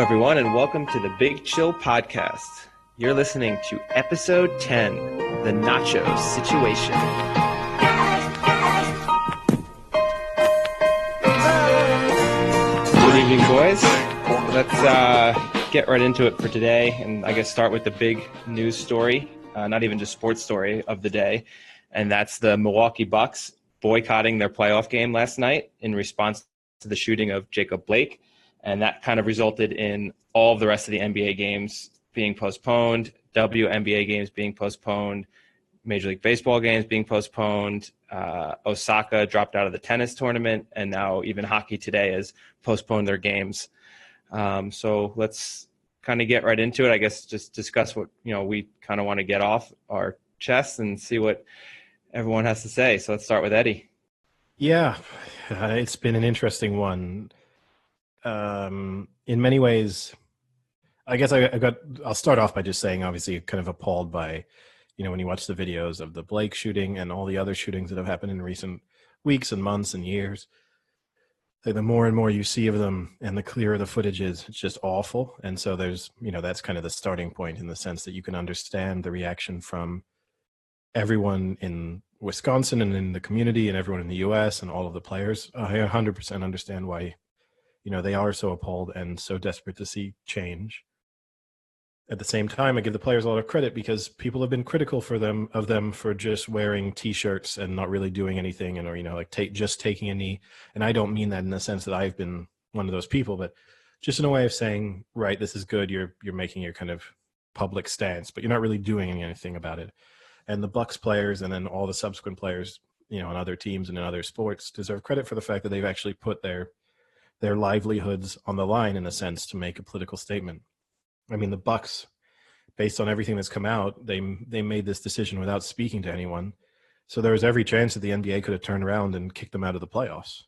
everyone, and welcome to the Big Chill Podcast. You're listening to episode 10, The Nacho Situation. Good evening, boys. Let's get right into it for today, and I guess start with the big news story, not even just sports story of the day, and that's the Milwaukee Bucks boycotting their playoff game last night in response to the shooting of Jacob Blake. And that kind of resulted in all of the rest of the NBA games being postponed, WNBA games being postponed, Major League Baseball games being postponed. Osaka dropped out of the tennis tournament, and now even hockey today has postponed their games. So let's kind of get right into it. I guess just discuss what we kind of want to get off our chests and see what everyone has to say. So let's start with Eddie. Yeah, it's been an interesting one. In many ways, I guess I'll start off by just saying, obviously, kind of appalled by, when you watch the videos of the Blake shooting and all the other shootings that have happened in recent weeks and months and years. The more and more you see of them and the clearer the footage is, it's just awful. And so there's, that's kind of the starting point in the sense that you can understand the reaction from everyone in Wisconsin and in the community and everyone in the US and all of the players. I 100% understand why they are so appalled and so desperate to see change. At the same time, I give the players a lot of credit because people have been critical of them for just wearing T-shirts and not really doing anything, and just taking a knee. And I don't mean that in the sense that I've been one of those people, but just in a way of saying, right, this is good. You're making your kind of public stance, but you're not really doing anything about it. And the Bucks players and then all the subsequent players, on other teams and in other sports deserve credit for the fact that they've actually put their livelihoods on the line in a sense to make a political statement. I mean, the Bucks, based on everything that's come out, they made this decision without speaking to anyone. So there was every chance that the NBA could have turned around and kicked them out of the playoffs.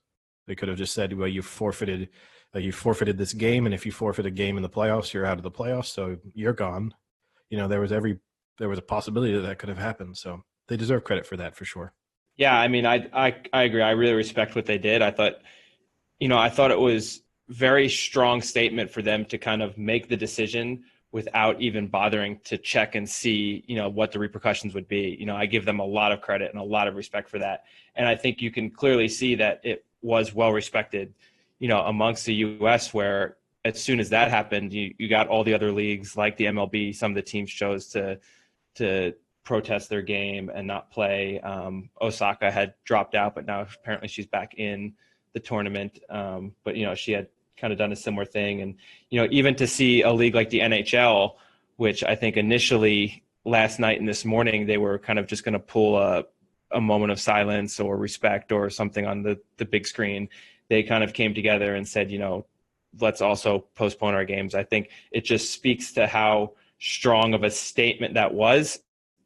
They could have just said, well, you forfeited this game, and if you forfeit a game in the playoffs, you're out of the playoffs, so you're gone. There was a possibility that could have happened. So they deserve credit for that for sure. Yeah, I mean, I agree. I really respect what they did. I thought it was very strong statement for them to kind of make the decision without even bothering to check and see, what the repercussions would be. I give them a lot of credit and a lot of respect for that. And I think you can clearly see that it was well respected, amongst the US, where as soon as that happened, you got all the other leagues like the MLB, some of the teams chose to protest their game and not play. Osaka had dropped out, but now apparently she's back in the tournament. But she had kind of done a similar thing. And, even to see a league like the NHL, which I think initially last night and this morning, they were kind of just going to pull a moment of silence or respect or something on the big screen. They kind of came together and said, let's also postpone our games. I think it just speaks to how strong of a statement that was,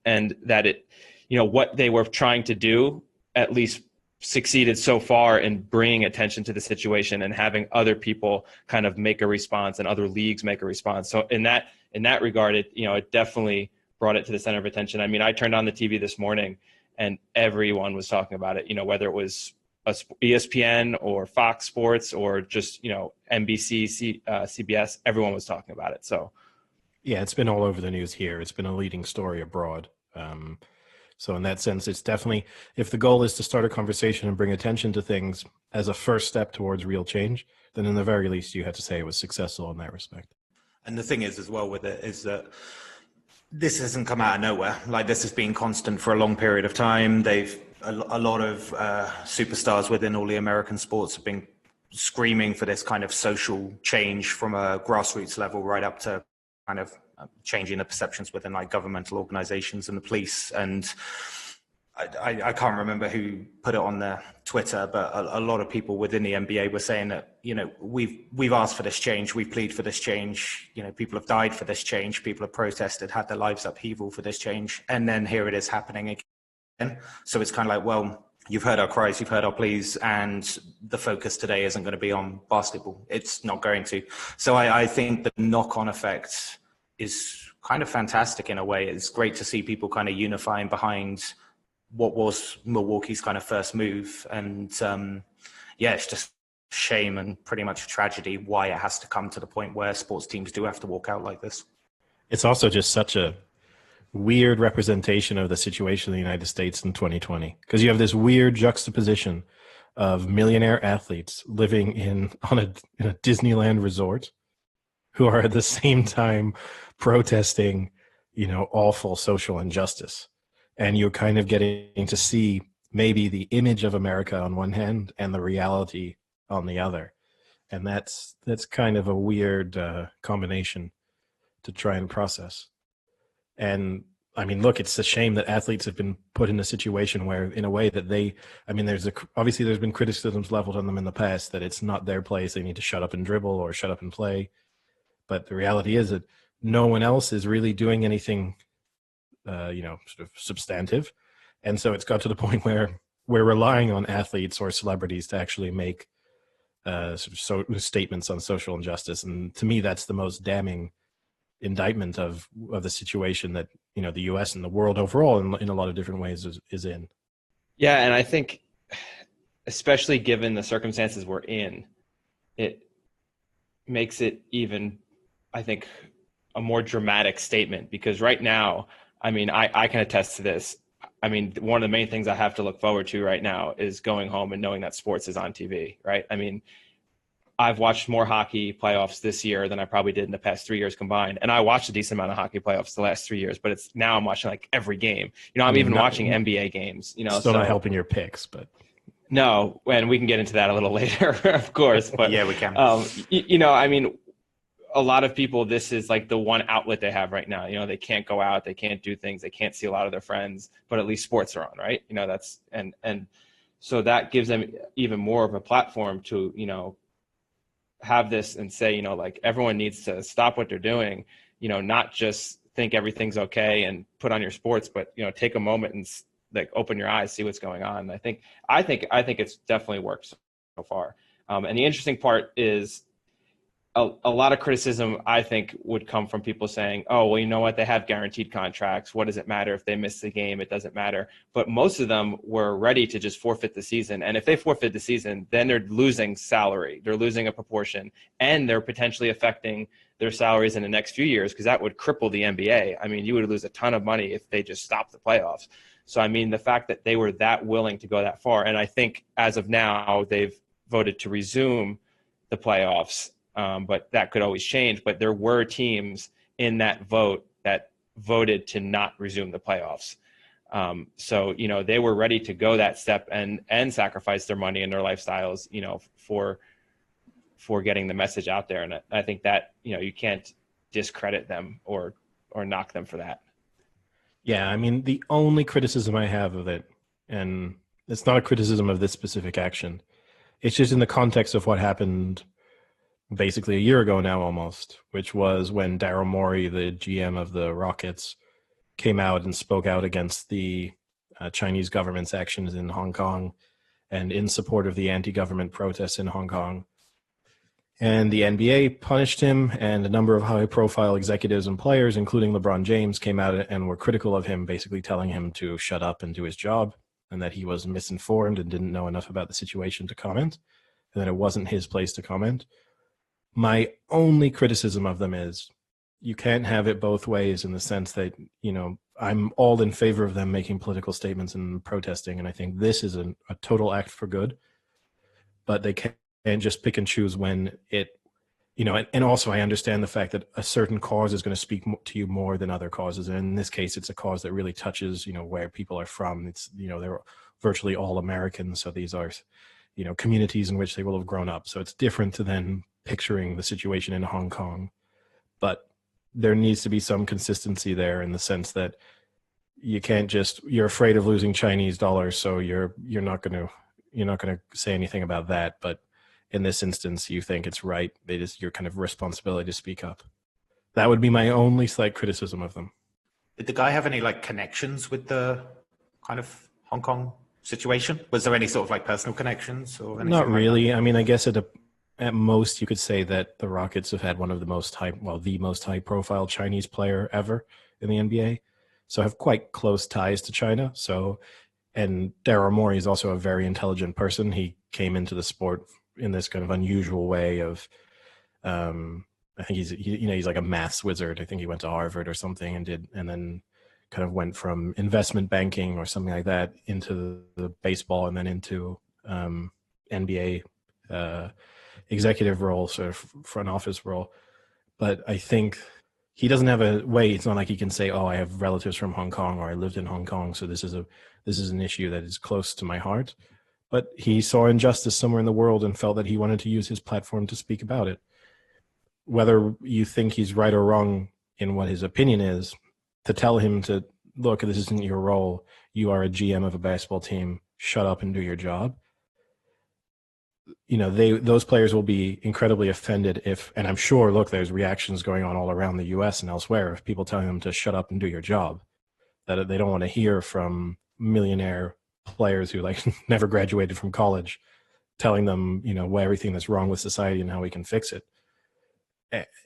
and that it, what they were trying to do at least succeeded so far in bringing attention to the situation and having other people kind of make a response and other leagues make a response. So in that regard, it definitely brought it to the center of attention. I mean, I turned on the TV this morning and everyone was talking about it, whether it was ESPN or Fox Sports or just, NBC, CBS, everyone was talking about it. So yeah, it's been all over the news here. It's been a leading story abroad. So in that sense, it's definitely, if the goal is to start a conversation and bring attention to things as a first step towards real change, then in the very least, you have to say it was successful in that respect. And the thing is as well with it is that this hasn't come out of nowhere. Like, this has been constant for a long period of time. A lot of superstars within all the American sports have been screaming for this kind of social change from a grassroots level right up to kind of changing the perceptions within like governmental organizations and the police. And I can't remember who put it on their Twitter, but a lot of people within the NBA were saying that, we've asked for this change, we've pleaded for this change, people have died for this change, people have protested, had their lives upheaval for this change, and then here it is happening again. So it's kind of like, well, you've heard our cries, you've heard our pleas, and the focus today isn't going to be on basketball. It's not going to. So I think the knock-on effect is kind of fantastic in a way. It's great to see people kind of unifying behind what was Milwaukee's kind of first move. And it's just shame and pretty much tragedy why it has to come to the point where sports teams do have to walk out like this. It's also just such a weird representation of the situation in the United States in 2020, because you have this weird juxtaposition of millionaire athletes living in a Disneyland resort who are at the same time protesting, awful social injustice. And you're kind of getting to see maybe the image of America on one hand and the reality on the other. And that's kind of a weird combination to try and process. And I mean, look, it's a shame that athletes have been put in a situation where, in a way that obviously there's been criticisms leveled on them in the past that it's not their place. They need to shut up and dribble or shut up and play. But the reality is that no one else is really doing anything, sort of substantive. And so it's got to the point where we're relying on athletes or celebrities to actually make statements on social injustice. And to me, that's the most damning indictment of the situation that the U.S. and the world overall in a lot of different ways is in. Yeah, and I think, especially given the circumstances we're in, it makes it even, I think, a more dramatic statement, because right now, I mean, I can attest to this. I mean, one of the main things I have to look forward to right now is going home and knowing that sports is on TV, right? I mean, I've watched more hockey playoffs this year than I probably did in the past 3 years combined. And I watched a decent amount of hockey playoffs the last 3 years, but now I'm watching like every game. I'm even watching NBA games, Still not helping your picks, but. No, and we can get into that a little later, of course. But yeah, we can. I mean, a lot of people, this is like the one outlet they have right now. They can't go out, they can't do things, they can't see a lot of their friends, but at least sports are on, right? That's and so that gives them even more of a platform to, have this and say, like, everyone needs to stop what they're doing, not just think everything's okay and put on your sports, but, take a moment and like open your eyes, see what's going on. And I think it's definitely worked so far. And the interesting part is a lot of criticism, I think, would come from people saying, oh, well, you know what? They have guaranteed contracts. What does it matter if they miss the game? It doesn't matter. But most of them were ready to just forfeit the season. And if they forfeit the season, then they're losing salary. They're losing a proportion, and they're potentially affecting their salaries in the next few years, because that would cripple the NBA. I mean, you would lose a ton of money if they just stopped the playoffs. So, I mean, the fact that they were that willing to go that far, and I think as of now, they've voted to resume the playoffs. But that could always change. But there were teams in that vote that voted to not resume the playoffs. So, they were ready to go that step and sacrifice their money and their lifestyles, for getting the message out there. And I think that, you can't discredit them or knock them for that. Yeah, I mean, the only criticism I have of it, and it's not a criticism of this specific action, it's just in the context of what happened basically a year ago now almost, which was when Daryl Morey, the GM of the Rockets, came out and spoke out against the Chinese government's actions in Hong Kong and in support of the anti-government protests in Hong Kong. And the NBA punished him, and a number of high-profile executives and players, including LeBron James, came out and were critical of him, basically telling him to shut up and do his job, and that he was misinformed and didn't know enough about the situation to comment, and that it wasn't his place to comment. My only criticism of them is you can't have it both ways, in the sense that, I'm all in favor of them making political statements and protesting, and I think this is a total act for good, but they can't just pick and choose when it, and also I understand the fact that a certain cause is going to speak to you more than other causes. And in this case, it's a cause that really touches, where people are from. It's, they're virtually all American. So these are, communities in which they will have grown up. So it's different than picturing the situation in Hong Kong, but there needs to be some consistency there, in the sense that you can't just, you're afraid of losing Chinese dollars, so you're not going to say anything about that. But in this instance, you think it's right. It is your kind of responsibility to speak up. That would be my only slight criticism of them. Did the guy have any connections with the kind of Hong Kong situation? Was there any sort of personal connections or anything? Not really. I mean, I guess at most you could say that the Rockets have had one of the most the most high profile Chinese player ever in the NBA. So have quite close ties to China. So, and Daryl Morey is also a very intelligent person. He came into the sport in this kind of unusual way of, I think he's like a maths wizard. I think he went to Harvard or something and then kind of went from investment banking or something like that into the baseball and then into NBA executive role, sort of front office role. But I think he doesn't have a way. It's not like he can say, "Oh, I have relatives from Hong Kong, or I lived in Hong Kong, so this is an issue that is close to my heart." But he saw injustice somewhere in the world and felt that he wanted to use his platform to speak about it. Whether you think he's right or wrong in what his opinion is, to tell him to look, this isn't your role. You are a GM of a basketball team. Shut up and do your job. Those players will be incredibly offended if, and I'm sure, look, there's reactions going on all around the U.S. and elsewhere of people telling them to shut up and do your job, that they don't want to hear from millionaire players who like never graduated from college telling them, everything that's wrong with society and how we can fix it.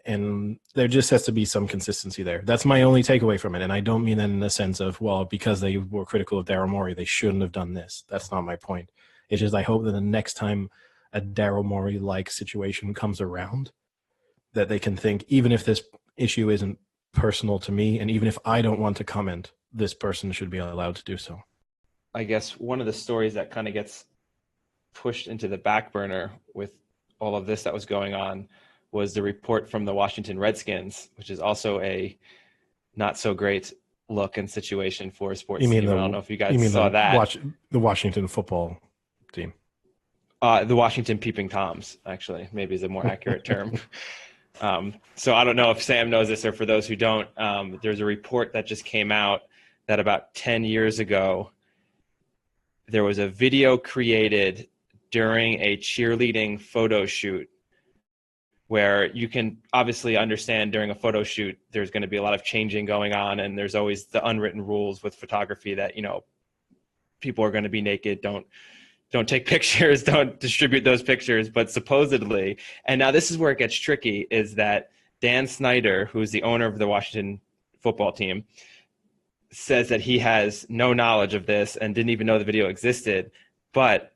And there just has to be some consistency there. That's my only takeaway from it. And I don't mean that in the sense of, well, because they were critical of Daryl Morey, they shouldn't have done this. That's not my point. It's just I hope that the next time a Daryl Morey-like situation comes around, that they can think, even if this issue isn't personal to me, and even if I don't want to comment, this person should be allowed to do so. I guess one of the stories that kind of gets pushed into the back burner with all of this that was going on was the report from the Washington Redskins, which is also a not so great look and situation for a sports team. I don't know if you guys saw that. The Washington football team. The Washington Peeping Toms, actually, maybe is a more accurate term. So I don't know if Sam knows this, or for those who don't, there's a report that just came out that about 10 years ago, there was a video created during a cheerleading photo shoot where you can obviously understand during a photo shoot, there's going to be a lot of changing going on. And there's always the unwritten rules with photography that, people are going to be naked. Don't take pictures, don't distribute those pictures. But supposedly, and now this is where it gets tricky, is that Dan Snyder, who's the owner of the Washington football team, says that he has no knowledge of this and didn't even know the video existed. But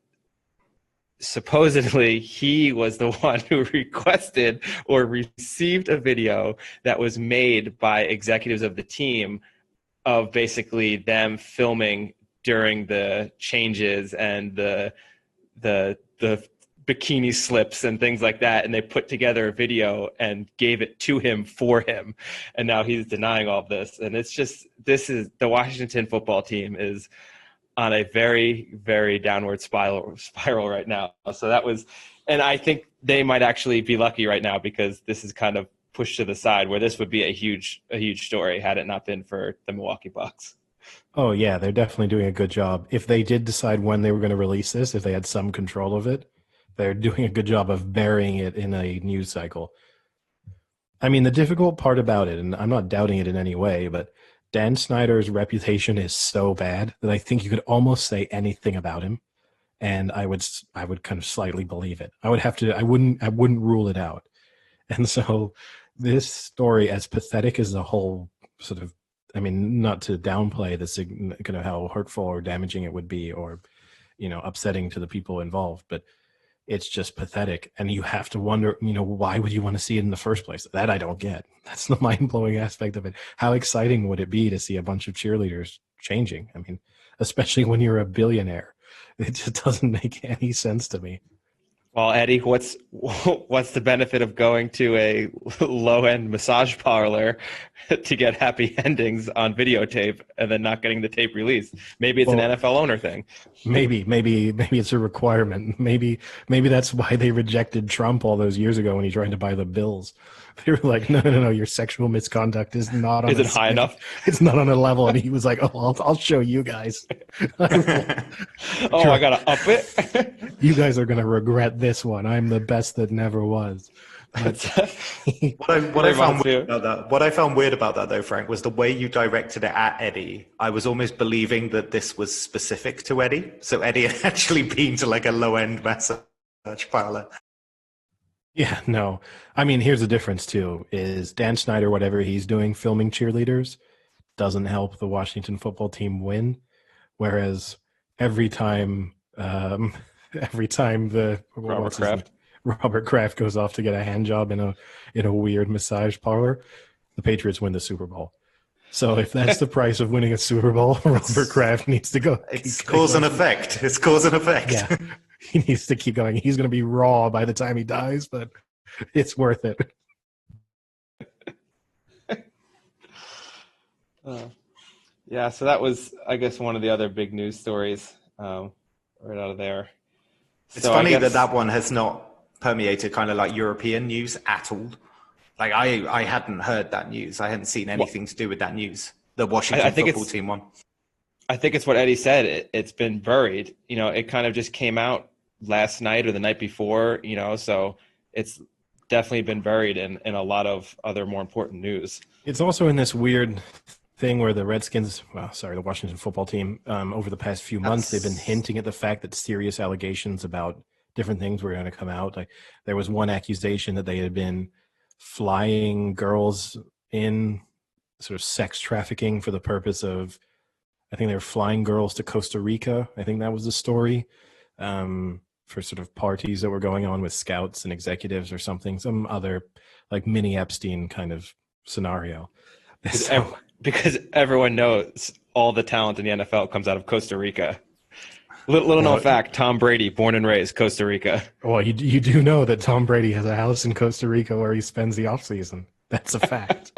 supposedly he was the one who requested or received a video that was made by executives of the team of basically them filming during the changes and the bikini slips and things like that. And they put together a video and gave it to him for him. And now he's denying all of this. And it's just, the Washington football team is on a very, very downward spiral right now. So that was, and I think they might actually be lucky right now, because this is kind of pushed to the side, where this would be a huge story had it not been for the Milwaukee Bucks. Oh yeah, they're definitely doing a good job. If they did decide when they were going to release this, if they had some control of it, they're doing a good job of burying it in a news cycle. I mean, the difficult part about it, and I'm not doubting it in any way, but Dan Snyder's reputation is so bad that I think you could almost say anything about him, and I would kind of slightly believe it. I wouldn't rule it out. And so this story, as pathetic as the whole sort of, I mean, not to downplay this kind of how hurtful or damaging it would be, or upsetting to the people involved, but it's just pathetic. And you have to wonder, why would you want to see it in the first place? That I don't get. That's the mind-blowing aspect of it. How exciting would it be to see a bunch of cheerleaders changing? I mean, especially when you're a billionaire. It just doesn't make any sense to me. Well, Eddie, what's the benefit of going to a low-end massage parlor to get happy endings on videotape and then not getting the tape released? Maybe it's an NFL owner thing. Maybe it's a requirement. Maybe that's why they rejected Trump all those years ago when he tried to buy the Bills. They were like, no, your sexual misconduct is not on. Is it high enough? It's not on a level. And he was like, oh, I'll show you guys. I gotta up it. You guys are gonna regret this one. I'm the best that never was. What I found weird about that, though, Frank, was the way you directed it at Eddie. I was almost believing that this was specific to Eddie. So Eddie had actually been to like a low-end massage parlor. Yeah, no. I mean, here's the difference, too, is Dan Snyder, whatever he's doing, filming cheerleaders, doesn't help the Washington football team win. Whereas every time every time Robert Kraft goes off to get a hand job in a weird massage parlor, the Patriots win the Super Bowl. So if that's the price of winning a Super Bowl, Robert Kraft needs to go. It's cause and effect. It's cause and effect. Yeah, he needs to keep going. He's going to be raw by the time he dies, but it's worth it. Yeah, so that was, I guess, one of the other big news stories right out of there. It's funny that one has not permeated kind of like European news at all. Like I hadn't heard that news. I hadn't seen anything to do with that news. The Washington football team one. I think it's what Eddie said. It's been buried. It kind of just came out last night or the night before, so it's definitely been buried in a lot of other more important news. It's also in this weird thing where the Washington football team, over the past few months, they've been hinting at the fact that serious allegations about different things were going to come out. Like there was one accusation that they had been flying girls in sort of sex trafficking for the purpose of, I think they were flying girls to Costa Rica. I think that was the story, for sort of parties that were going on with scouts and executives or something, some other like mini Epstein kind of scenario. Because everyone knows all the talent in the NFL comes out of Costa Rica. Little known fact, Tom Brady, born and raised Costa Rica. Well, you do know that Tom Brady has a house in Costa Rica where he spends the off season. That's a fact.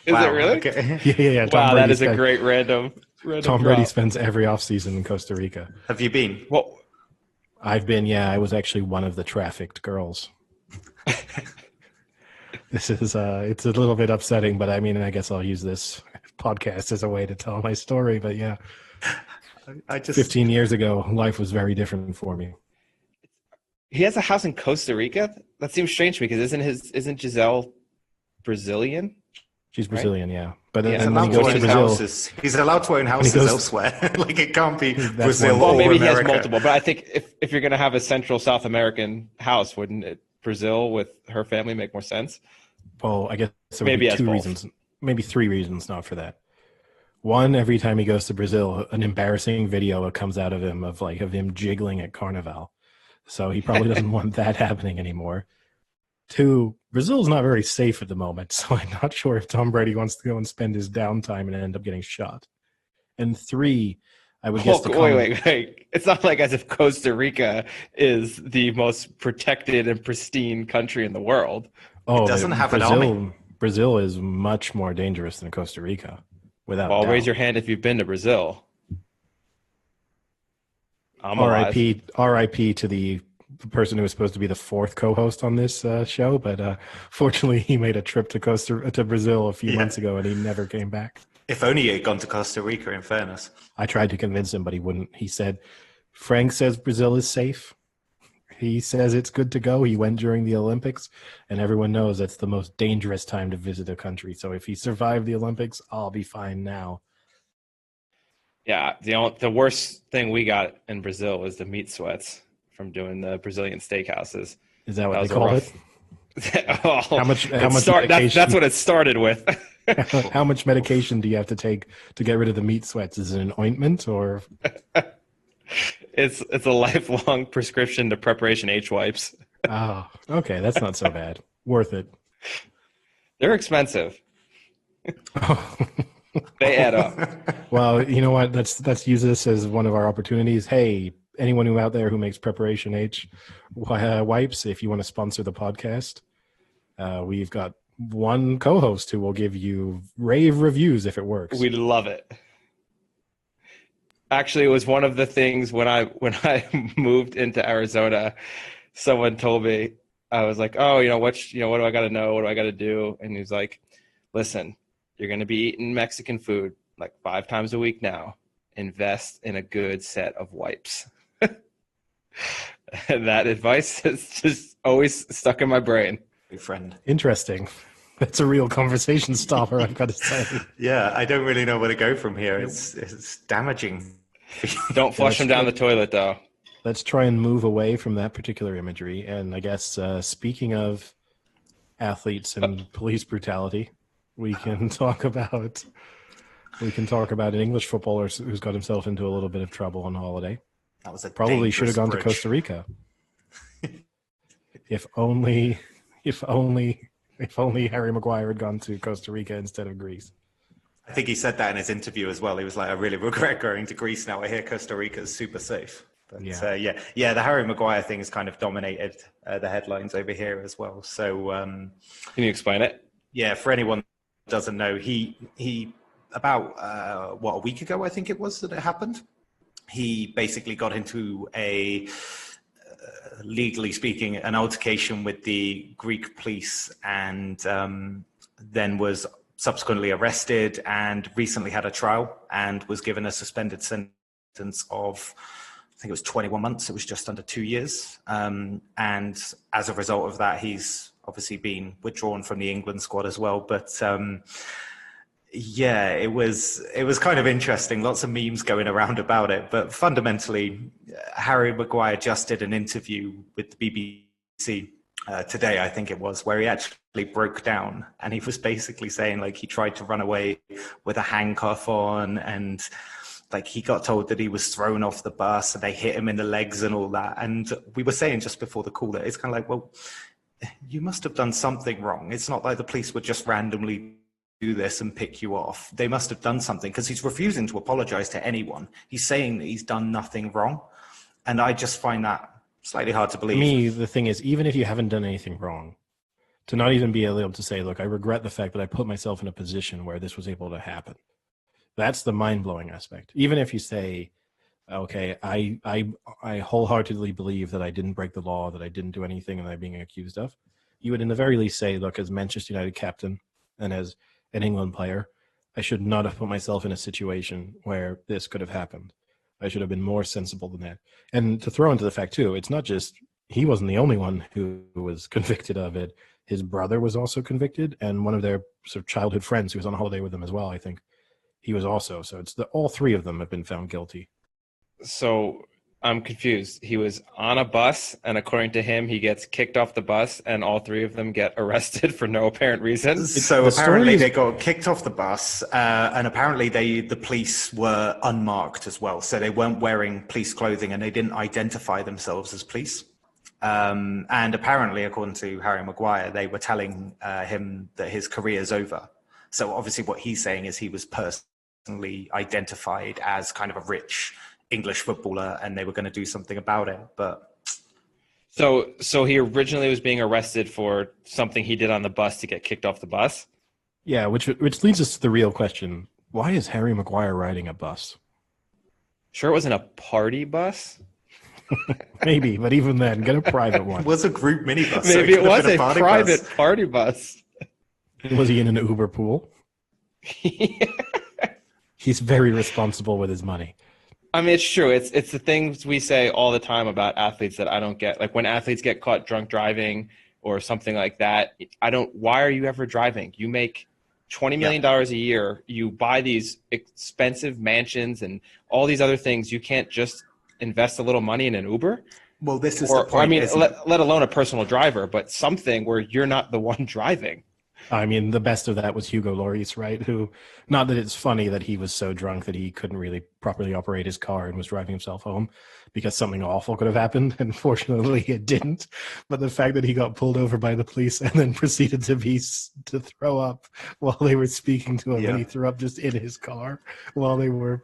Is it really? Okay. Yeah. Wow, that is a great random Tom Brady spends every off season in Costa Rica. Have you been? Well, I've been, yeah. I was actually one of the trafficked girls. This is it's a little bit upsetting, but I mean, I guess I'll use this podcast as a way to tell my story. But yeah, 15 years ago, life was very different for me. He has a house in Costa Rica? That seems strange to me because isn't Giselle Brazilian? She's Brazilian, right? Yeah. But he's then allowed when he goes to Brazil, he's allowed to own houses elsewhere. Like it can't be Brazil well, or maybe America. He has multiple, but I think if you're going to have a Central South American house, wouldn't it Brazil with her family make more sense? Well, I guess there would be two reasons, maybe three reasons not for that. One, every time he goes to Brazil, an embarrassing video comes out of him of him jiggling at Carnival. So he probably doesn't want that happening anymore. Two, Brazil's not very safe at the moment, so I'm not sure if Tom Brady wants to go and spend his downtime and end up getting shot. And three, I would guess wait. It's not like as if Costa Rica is the most protected and pristine country in the world. Oh, it doesn't have an army. Brazil is much more dangerous than Costa Rica. Without doubt. Raise your hand if you've been to Brazil. R.I.P. to the person who was supposed to be the fourth co-host on this show, but fortunately he made a trip to Brazil a few months ago and he never came back. If only he had gone to Costa Rica, in fairness. I tried to convince him, but he wouldn't. He said, Frank says Brazil is safe. He says it's good to go. He went during the Olympics, and everyone knows that's the most dangerous time to visit a country. So if he survived the Olympics, I'll be fine now. Yeah, the worst thing we got in Brazil was the meat sweats from doing the Brazilian steakhouses. Is that what they call it? How much medication? That's what it started with. How much medication do you have to take to get rid of the meat sweats? Is it an ointment or? It's a lifelong prescription to Preparation H wipes. Oh, okay, that's not so bad. Worth it. They're expensive. They add up. Well, you know what? Let's use this as one of our opportunities. Hey, anyone who out there who makes Preparation H wipes, if you want to sponsor the podcast, we've got one co-host who will give you rave reviews if it works. We'd love it. Actually, it was one of the things when I moved into Arizona, someone told me, I was like, oh, what do I got to know? What do I got to do? And he's like, listen, you're going to be eating Mexican food like 5 times a week now. Invest in a good set of wipes. And that advice has just always stuck in my brain. Good friend. Interesting. That's a real conversation stopper, I've got to say. Yeah, I don't really know where to go from here. It's damaging. Don't flush them down the toilet, though. Let's try and move away from that particular imagery. And I guess speaking of athletes and police brutality, we can talk about an English footballer who's got himself into a little bit of trouble on holiday. That was a Probably should have gone bridge. to Costa Rica. if only Harry Maguire had gone to Costa Rica instead of Greece. I think he said that in his interview as well. He was like, I really regret going to Greece now. I hear Costa Rica is super safe. But the Harry Maguire thing has kind of dominated the headlines over here as well. So can you explain it? Yeah, for anyone who doesn't know, he about a week ago, I think it was, that it happened. He basically got into a legally speaking, an altercation with the Greek police, and then was subsequently arrested and recently had a trial and was given a suspended sentence of, I think it was 21 months. It was just under 2 years. And as a result of that, he's obviously been withdrawn from the England squad as well. But it was kind of interesting. Lots of memes going around about it. But fundamentally, Harry Maguire just did an interview with the BBC today, I think it was, where he actually broke down, and he was basically saying, like, he tried to run away with a handcuff on, and like he got told that he was thrown off the bus and they hit him in the legs and all that. And we were saying just before the call that it's kind of like, well, you must have done something wrong. It's not like the police would just randomly do this and pick you off. They must have done something, because he's refusing to apologize to anyone. He's saying that he's done nothing wrong. And I just find that slightly hard to believe. For me, the thing is, even if you haven't done anything wrong, to not even be able to say, look, I regret the fact that I put myself in a position where this was able to happen. That's the mind-blowing aspect. Even if you say, okay, I wholeheartedly believe that I didn't break the law, that I didn't do anything and I'm being accused of, you would in the very least say, look, as Manchester United captain and as an England player, I should not have put myself in a situation where this could have happened. I should have been more sensible than that. And to throw into the fact, too, it's not just he wasn't the only one who was convicted of it. His brother was also convicted, and one of their sort of childhood friends who was on holiday with them as well, I think. He was also. So it's all three of them have been found guilty. So I'm confused. He was on a bus, and according to him, he gets kicked off the bus, and all three of them get arrested for no apparent reason. So apparently they got kicked off the bus, and apparently the police were unmarked as well. So they weren't wearing police clothing, and they didn't identify themselves as police. And apparently, according to Harry Maguire, they were telling him that his career's over. So obviously what he's saying is he was personally identified as kind of a rich English footballer, and they were going to do something about it. But so he originally was being arrested for something he did on the bus to get kicked off the bus. Yeah, which leads us to the real question: why is Harry Maguire riding a bus? Sure, it wasn't a party bus. Maybe, but even then, get a private one. It was a group minibus. Maybe it was a private party bus. Was he in an Uber pool? Yeah. He's very responsible with his money. I mean, it's true. It's the things we say all the time about athletes that I don't get. Like when athletes get caught drunk driving or something like that, why are you ever driving? You make $20 million a year. You buy these expensive mansions and all these other things. You can't just invest a little money in an Uber. Well, this is the point. I mean, let alone a personal driver, but something where you're not the one driving. I mean, the best of that was Hugo Lloris, right? Who, not that it's funny that he was so drunk that he couldn't really properly operate his car and was driving himself home because something awful could have happened. And fortunately it didn't. But the fact that he got pulled over by the police and then proceeded to throw up while they were speaking to him, and he threw up just in his car while they were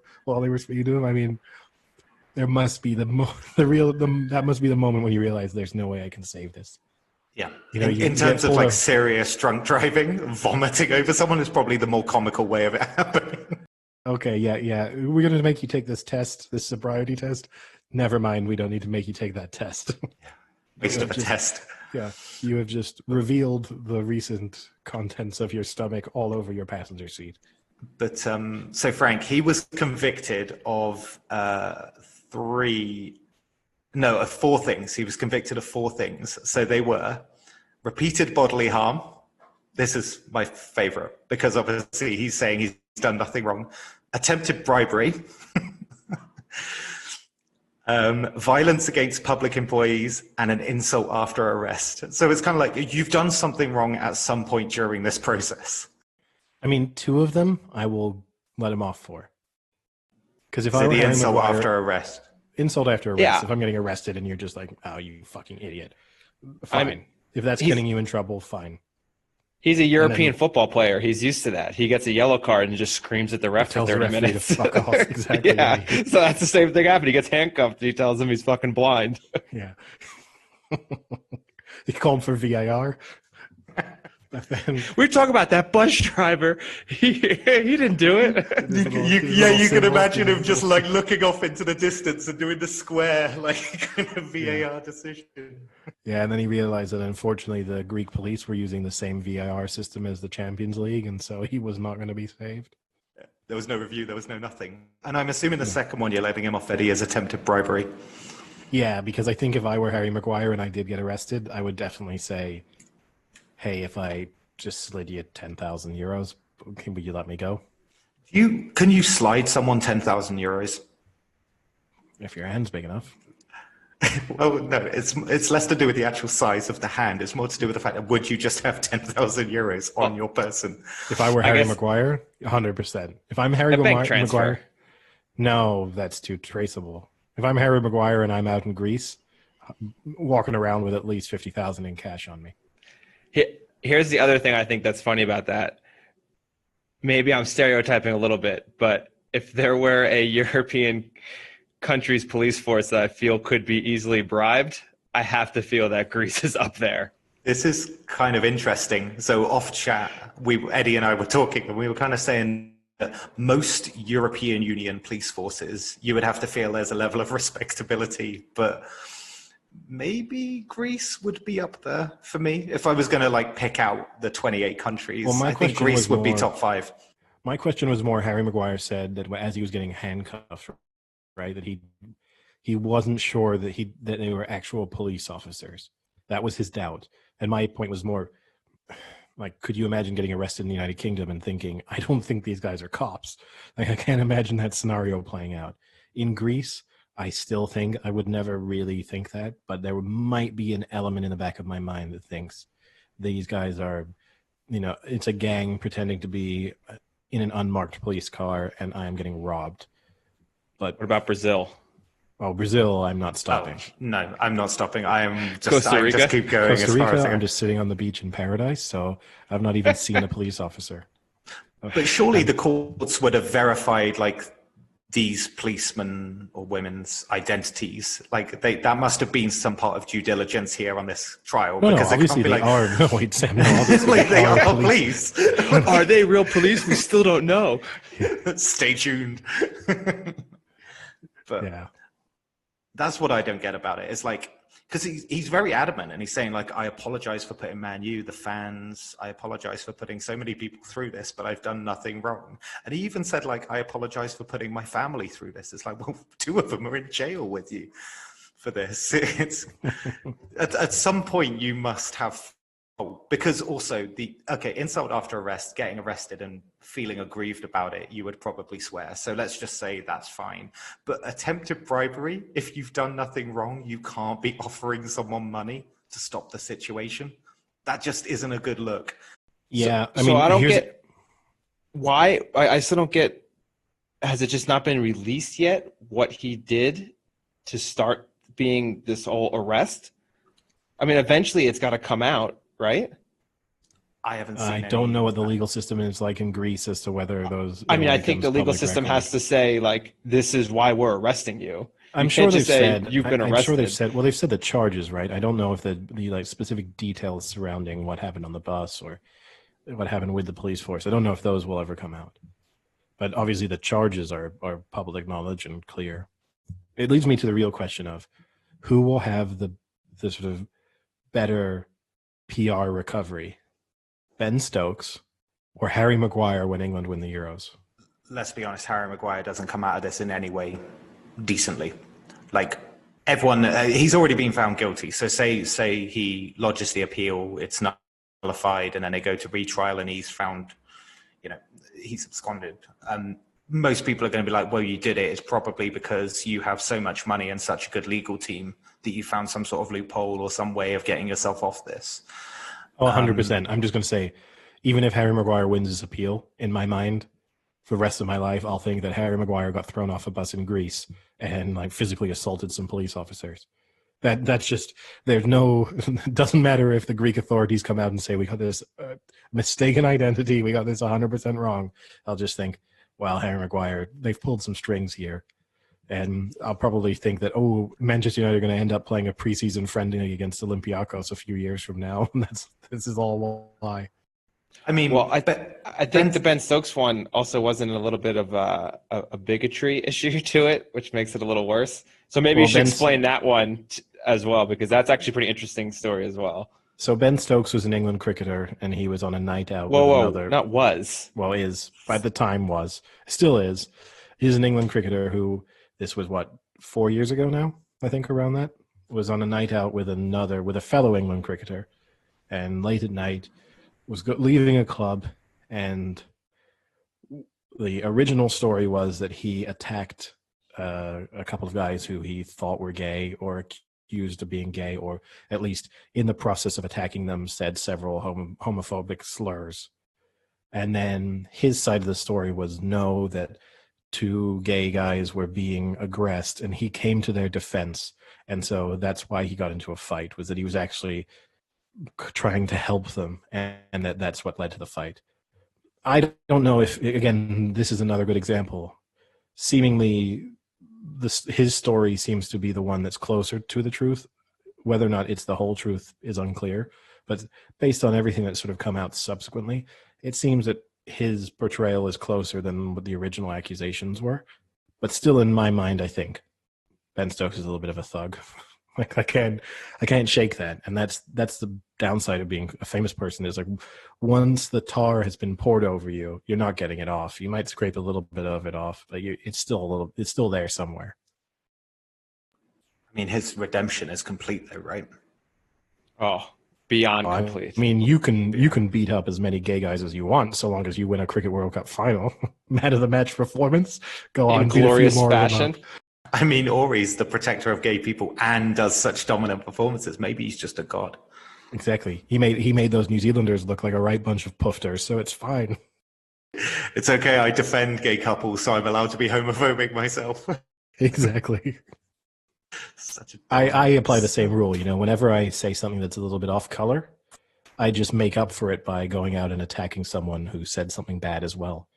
speaking to him. I mean, there must be that must be the moment when you realize there's no way I can save this. Yeah. In terms of like serious drunk driving, vomiting over someone is probably the more comical way of it happening. Okay, yeah. We're going to make you take this sobriety test. Never mind, we don't need to make you take that test. Waste of a test. Yeah, you have just revealed the recent contents of your stomach all over your passenger seat. But so Frank, he was convicted of 4 things. He was convicted of 4 things. So they were repeated bodily harm. This is my favorite because obviously he's saying he's done nothing wrong. Attempted bribery, violence against public employees, and an insult after arrest. So it's kind of like you've done something wrong at some point during this process. I mean, 2 of them I will let him off for. Because if I were the insult after arrest. insult after arrest. Yeah. If I'm getting arrested and you're just like, oh, you fucking idiot, fine. If that's getting you in trouble, fine. He's a European football player. He's used to that. He gets a yellow card and just screams at the ref for 30 minutes. To fuck off. Exactly. Yeah. Right. So that's the same thing happened. He gets handcuffed. He tells him he's fucking blind. Yeah. He called for VAR. We talk about that bus driver. He didn't do it. You can imagine him just like looking off into the distance and doing the square like kind of VAR decision. Yeah, and then he realized that unfortunately the Greek police were using the same VAR system as the Champions League, and so he was not going to be saved. There was no review. There was no nothing. And I'm assuming the second one you're letting him off, Eddie, is attempted bribery. Yeah, because I think if I were Harry Maguire and I did get arrested, I would definitely say, hey, if I just slid you 10,000 euros, would you let me go? Can you slide someone 10,000 euros? If your hand's big enough. Well, no, it's less to do with the actual size of the hand. It's more to do with the fact that would you just have 10,000 euros on your person? If I were Harry Maguire, 100%. If I'm Harry Maguire, no, that's too traceable. If I'm Harry Maguire and I'm out in Greece, walking around with at least 50,000 in cash on me. Here's the other thing I think that's funny about that. Maybe I'm stereotyping a little bit, but if there were a European country's police force that I feel could be easily bribed, I have to feel that Greece is up there. This is kind of interesting. So off chat, Eddie and I were talking, and we were kind of saying that most European Union police forces, you would have to feel there's a level of respectability, but maybe Greece would be up there for me. If I was going to like pick out the 28 countries, I think Greece would be top 5. My question was more, Harry Maguire said that as he was getting handcuffed, right, that he wasn't sure that they were actual police officers. That was his doubt. And my point was more like, could you imagine getting arrested in the United Kingdom and thinking, I don't think these guys are cops? Like, I can't imagine that scenario playing out. In Greece, I still think I would never really think that, but there might be an element in the back of my mind that thinks these guys are, it's a gang pretending to be in an unmarked police car and I am getting robbed. But what about Brazil? Oh, Brazil, I'm not stopping. Oh, no, I'm not stopping. I just keep going. Costa Rica, I'm just sitting on the beach in paradise, so I've not even seen a police officer. But surely the courts would have verified like these policemen or women's identities. Like that must have been some part of due diligence here on this trial. No, because obviously they are. No, wait, Sam. No, like they are police. Are they real police? We still don't know. Stay tuned. But yeah, that's what I don't get about it. It's like, because he's very adamant and he's saying like, I apologize for putting Man U, the fans, I apologize for putting so many people through this, but I've done nothing wrong. And he even said like, I apologize for putting my family through this. It's like, well, 2 of them are in jail with you for this. It's at some point you must have, because also insult after arrest, getting arrested and feeling aggrieved about it, you would probably swear. So let's just say that's fine. But attempted bribery, if you've done nothing wrong, you can't be offering someone money to stop the situation. That just isn't a good look. Yeah. So I don't get why. I still don't get, has it just not been released yet what he did to start being this whole arrest? I mean, eventually it's got to come out. Right? I haven't seen. I don't know what the legal system is like in Greece as to whether those. I mean, I think the legal system has to say like, this is why we're arresting you. I'm sure they've said you've been arrested. I'm sure they've said. Well, they've said the charges, right? I don't know if the like specific details surrounding what happened on the bus or what happened with the police force. I don't know if those will ever come out. But obviously, the charges are public knowledge and clear. It leads me to the real question of who will have the sort of better PR recovery, Ben Stokes or Harry Maguire when England win the Euros? Let's be honest, Harry Maguire doesn't come out of this in any way decently. Like everyone, he's already been found guilty. So say he lodges the appeal, it's nullified, and then they go to retrial and he's found, he's absconded. Most people are going to be like, well, you did it. It's probably because you have so much money and such a good legal team that you found some sort of loophole or some way of getting yourself off this. Oh, 100%. I'm just going to say, even if Harry Maguire wins his appeal, in my mind, for the rest of my life, I'll think that Harry Maguire got thrown off a bus in Greece and like physically assaulted some police officers. That's just, there's no, it doesn't matter if the Greek authorities come out and say we got this mistaken identity, we got this 100% wrong. I'll just think, well, Harry Maguire, they've pulled some strings here. And I'll probably think that, oh, Manchester United are going to end up playing a preseason friendly against Olympiacos a few years from now. And this is all why. I mean, well, I think the Ben Stokes one also wasn't a little bit of a bigotry issue to it, which makes it a little worse. So maybe you should explain that one as well, because that's actually a pretty interesting story as well. So Ben Stokes was an England cricketer, and he was on a night out with another. Not was. Well, is by the time was still is. He's an England cricketer who, this was what, 4 years ago now, I think, around that, was on a night out with a fellow England cricketer, and late at night was leaving a club, and the original story was that he attacked a couple of guys who he thought were gay or accused of being gay, or at least in the process of attacking them said several homophobic slurs. And then his side of the story was that 2 gay guys were being aggressed, and he came to their defense. And so that's why he got into a fight, was that he was actually trying to help them, and that's what led to the fight. I don't know if, again, this is another good example. Seemingly, his story seems to be the one that's closer to the truth. Whether or not it's the whole truth is unclear. But based on everything that's sort of come out subsequently, it seems that his portrayal is closer than what the original accusations were. But still, in my mind, I think Ben Stokes is a little bit of a thug. Like I can't shake that, and that's the downside of being a famous person. Is like, once the tar has been poured over you, you're not getting it off. You might scrape a little bit of it off, but it's still there somewhere. I mean, his redemption is complete, though, right? Oh, beyond complete. I mean, you can beat up as many gay guys as you want, so long as you win a Cricket World Cup final. Man of the match performance. Go on, in glorious fashion. I mean, Ori's the protector of gay people and does such dominant performances. Maybe he's just a god. Exactly. He made those New Zealanders look like a right bunch of poofters, so it's fine. It's okay. I defend gay couples, so I'm allowed to be homophobic myself. Exactly. I apply the same rule. Whenever I say something that's a little bit off color, I just make up for it by going out and attacking someone who said something bad as well.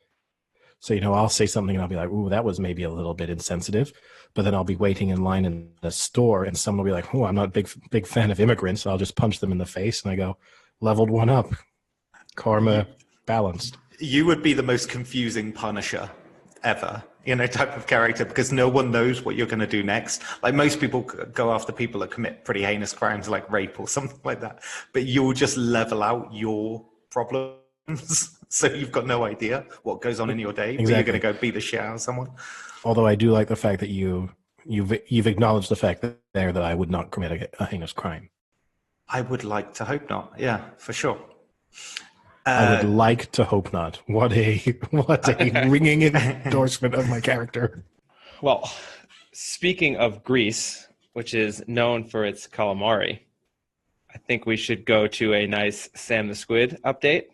So, I'll say something and I'll be like, ooh, that was maybe a little bit insensitive. But then I'll be waiting in line in the store and someone will be like, oh, I'm not a big fan of immigrants. So I'll just punch them in the face and I go, leveled one up. Karma balanced. You would be the most confusing Punisher ever, type of character, because no one knows what you're going to do next. Like, most people go after people that commit pretty heinous crimes like rape or something like that. But you'll just level out your problems. So you've got no idea what goes on in your day. Exactly. But you're going to go beat the shit out of someone. Although I do like the fact that you've acknowledged the fact that I would not commit a heinous crime. I would like to hope not. Yeah, for sure. I would like to hope not. What a ringing endorsement of my character. Well, speaking of Greece, which is known for its calamari, I think we should go to a nice Sam the Squid update.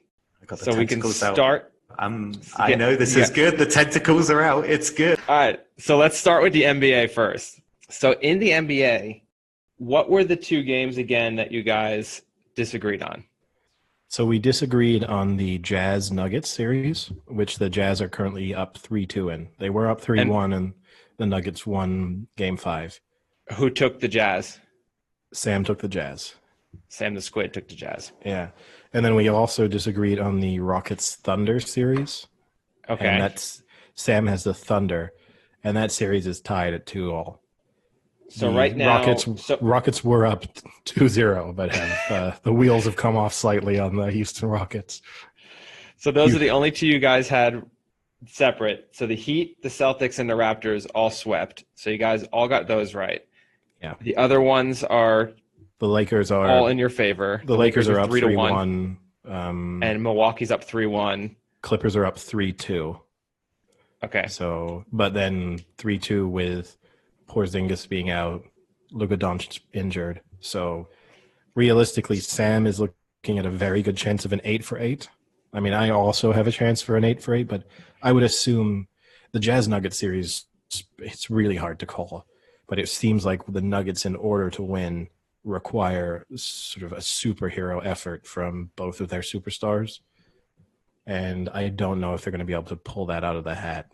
So we can start. I know this is good. The tentacles are out. It's good. All right. So let's start with the NBA first. So in the NBA, what were the 2 games again that you guys disagreed on? So we disagreed on the Jazz Nuggets series, which the Jazz are currently up 3-2 in. They were up 3-1, and the Nuggets won Game 5. Who took the Jazz? Sam took the Jazz. Sam the Squid took the Jazz. Yeah. And then we also disagreed on the Rockets Thunder series. Okay. And Sam has the Thunder, and that series is tied at 2-2. So right now, Rockets were up 2-0, but have the wheels have come off slightly on the Houston Rockets. So those are the only 2 you guys had separate. So the Heat, the Celtics, and the Raptors all swept. So you guys all got those right. Yeah. The other ones are the Lakers are all in your favor. The Lakers are up 3-1. And Milwaukee's up 3-1. Clippers are up 3-2. Okay. So, but then 3-2 with Porzingis being out, Luka Doncic injured. So realistically, Sam is looking at a very good chance of an 8-for-8. I mean, I also have a chance for an 8-for-8, but I would assume the Jazz Nuggets series it's really hard to call. But it seems like the Nuggets, in order to win, require sort of a superhero effort from both of their superstars. And I don't know if they're going to be able to pull that out of the hat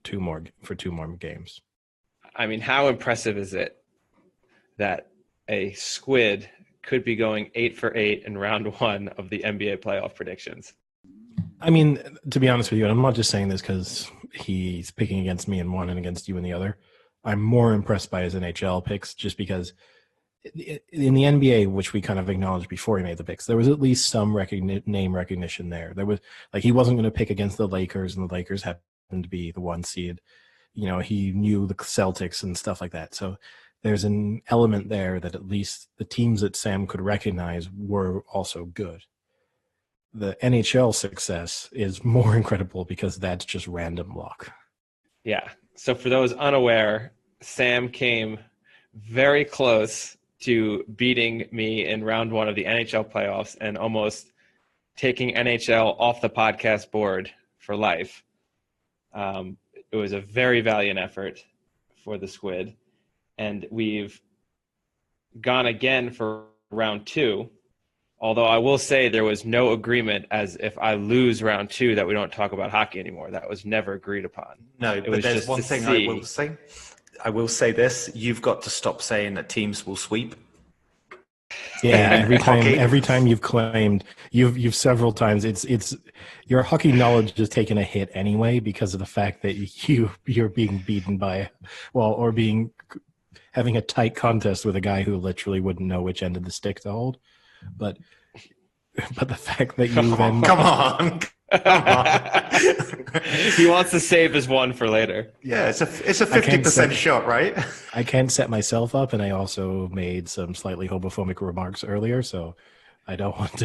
two more games. I mean, how impressive is it that a squid could be going 8 for 8 in round 1 of the NBA playoff predictions? I mean, to be honest with you, and I'm not just saying this because he's picking against me in one and against you in the other. I'm more impressed by his NHL picks just because in the NBA, which we kind of acknowledged before he made the picks, there was at least some name recognition there. There was, like, he wasn't going to pick against the Lakers, and the Lakers happened to be the 1 seed. You know, he knew the Celtics and stuff like that. So there's an element there that at least the teams that Sam could recognize were also good. The NHL success is more incredible because that's just random luck. Yeah. So for those unaware, Sam came very close to beating me in round 1 of the NHL playoffs and almost taking NHL off the podcast board for life. It was a very valiant effort for the Squid. And we've gone again for round 2. Although I will say there was no agreement as if I lose round 2 that we don't talk about hockey anymore. That was never agreed upon. No, but there's one thing I will say. I will say this: you've got to stop saying that teams will sweep. Yeah, every time you've claimed, you've several times, it's your hockey knowledge is taking a hit anyway because of the fact that you're being beaten by, or having a tight contest with a guy who literally wouldn't know which end of the stick to hold. But the fact that you come on. He wants to save his one for later. Yeah, it's a 50% shot, right? I can't set myself up, and I also made some slightly homophobic remarks earlier, so I don't want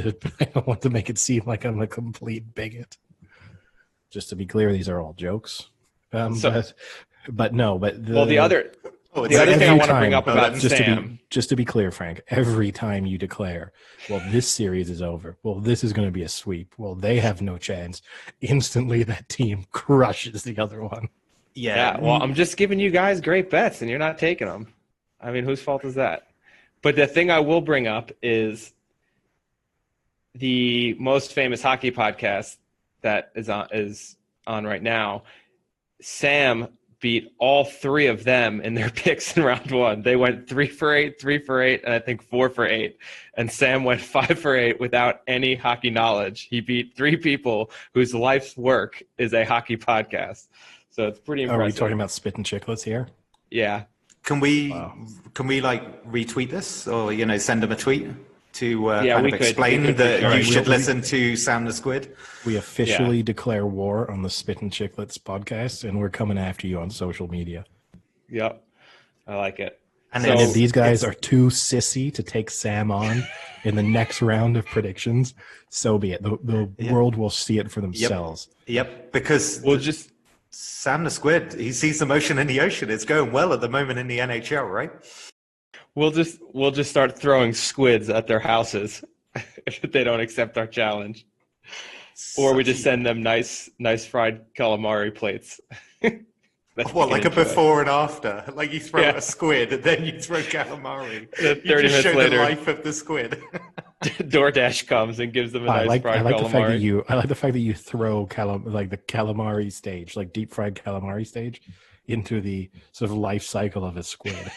to make it seem like I'm a complete bigot. Just to be clear, these are all jokes. The other thing I want to bring up about Sam. Just to be clear, Frank, every time you declare, well, this series is over, well, this is going to be a sweep, well, they have no chance, instantly that team crushes the other one. Yeah, well, I'm just giving you guys great bets, and you're not taking them. I mean, whose fault is that? But the thing I will bring up is the most famous hockey podcast that is on right now. Sam beat all 3 of them in their picks in round 1. They went 3 for 8, 3 for 8, and I think 4 for 8. And Sam went 5 for 8 without any hockey knowledge. He beat 3 people whose life's work is a hockey podcast. So it's pretty impressive. Are we talking about Spit and Chicklets here? Yeah. Can we like retweet this, or send them a tweet to explain that you should listen to Sam the Squid? We officially declare war on the Spit and Chicklets podcast, and we're coming after you on social media. Yep. I like it. And if these guys are too sissy to take Sam on in the next round of predictions, so be it. The world will see it for themselves. Yep. Because Sam the Squid, he sees the motion in the ocean. It's going well at the moment in the NHL, right? We'll just start throwing squids at their houses if they don't accept our challenge. Or we just send them nice fried calamari plates. Like a before and after? Like you throw a squid and then you throw calamari. 30 minutes later, the life of the squid. DoorDash comes and gives them a nice fried calamari. I like the fact that you throw the calamari stage, like deep fried calamari stage, into the sort of life cycle of a squid.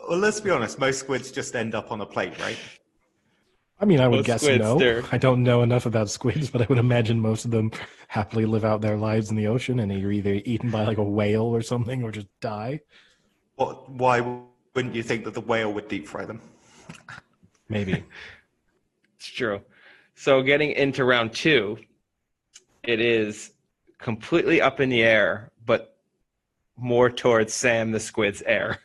Well, let's be honest. Most squids just end up on a plate, right? I mean, I would guess no. I don't know enough about squids, but I would imagine most of them happily live out their lives in the ocean, and they're either eaten by like a whale or something, or just die. Why wouldn't you think that the whale would deep fry them? Maybe. It's true. So getting into round 2, it is completely up in the air, but more towards Sam the Squid's air.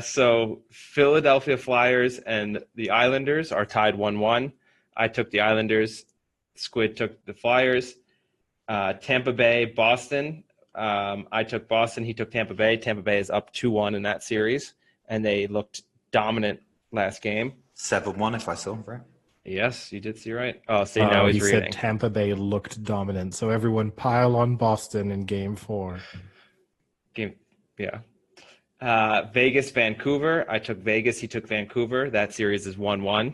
So Philadelphia Flyers and the Islanders are tied 1-1. I took the Islanders. Squid took the Flyers. Tampa Bay, Boston. I took Boston. He took Tampa Bay. Tampa Bay is up 2-1 in that series, and they looked dominant last game. 7-1 if I saw him right. Yes, you did see right. Oh, see, now he's reading. Said Tampa Bay looked dominant, so everyone pile on Boston in Game 4. Yeah. Vegas, Vancouver. I took Vegas. He took Vancouver. That series is 1-1.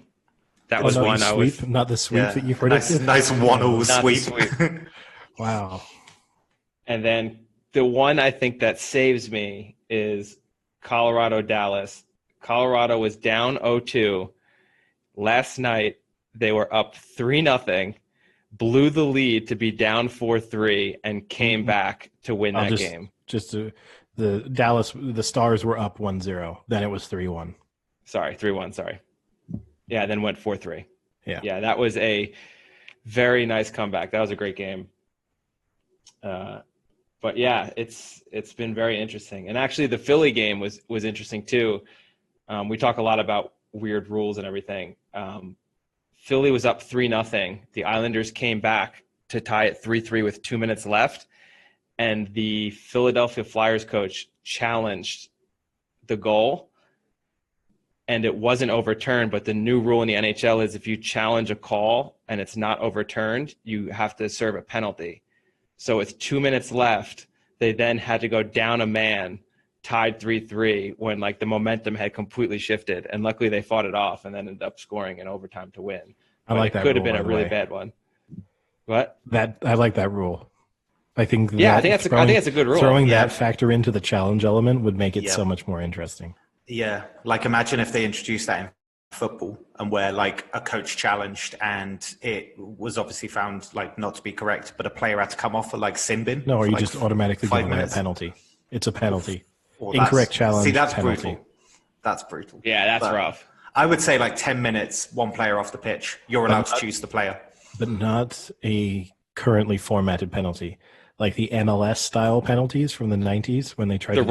That was one I was. Not the sweep that you predicted. Nice 1-1 Not sweep. the sweep. Wow. And then the one I think that saves me is Colorado, Dallas. Colorado was down 0-2. Last night, they were up 3-0, blew the lead to be down 4-3, and came back to win that game. The Dallas, the Stars were up 1-0. Then it was 3-1. Sorry, 3-1, sorry. Yeah, then went 4-3. Yeah, that was a very nice comeback. That was a great game. But yeah, it's been very interesting. And actually, the Philly game was interesting too. We talk a lot about weird rules and everything. Philly was up 3-0. The Islanders came back to tie it 3-3 with 2 minutes left, and the Philadelphia Flyers coach challenged the goal, and it wasn't overturned. But the new rule in the NHL is if you challenge a call and it's not overturned, you have to serve a penalty. So with 2 minutes left, they then had to go down a man, tied 3-3, when like the momentum had completely shifted. And luckily they fought it off and then ended up scoring in overtime to win. I like that. It could have been a really bad one. What? I like that rule. I think I think it's a good rule. Throwing that factor into the challenge element would make it so much more interesting. Yeah, like imagine if they introduced that in football, and where like a coach challenged and it was obviously found like not to be correct, but a player had to come off for like sin bin. No, or you just automatically give them a penalty. It's a penalty. Well, incorrect challenge. See, that's penalty. brutal. That's brutal. Yeah, that's rough. I would say like 10 minutes, one player off the pitch. You're allowed to choose the player. But not a currently formatted penalty. Like the MLS style penalties from the 90s when they tried to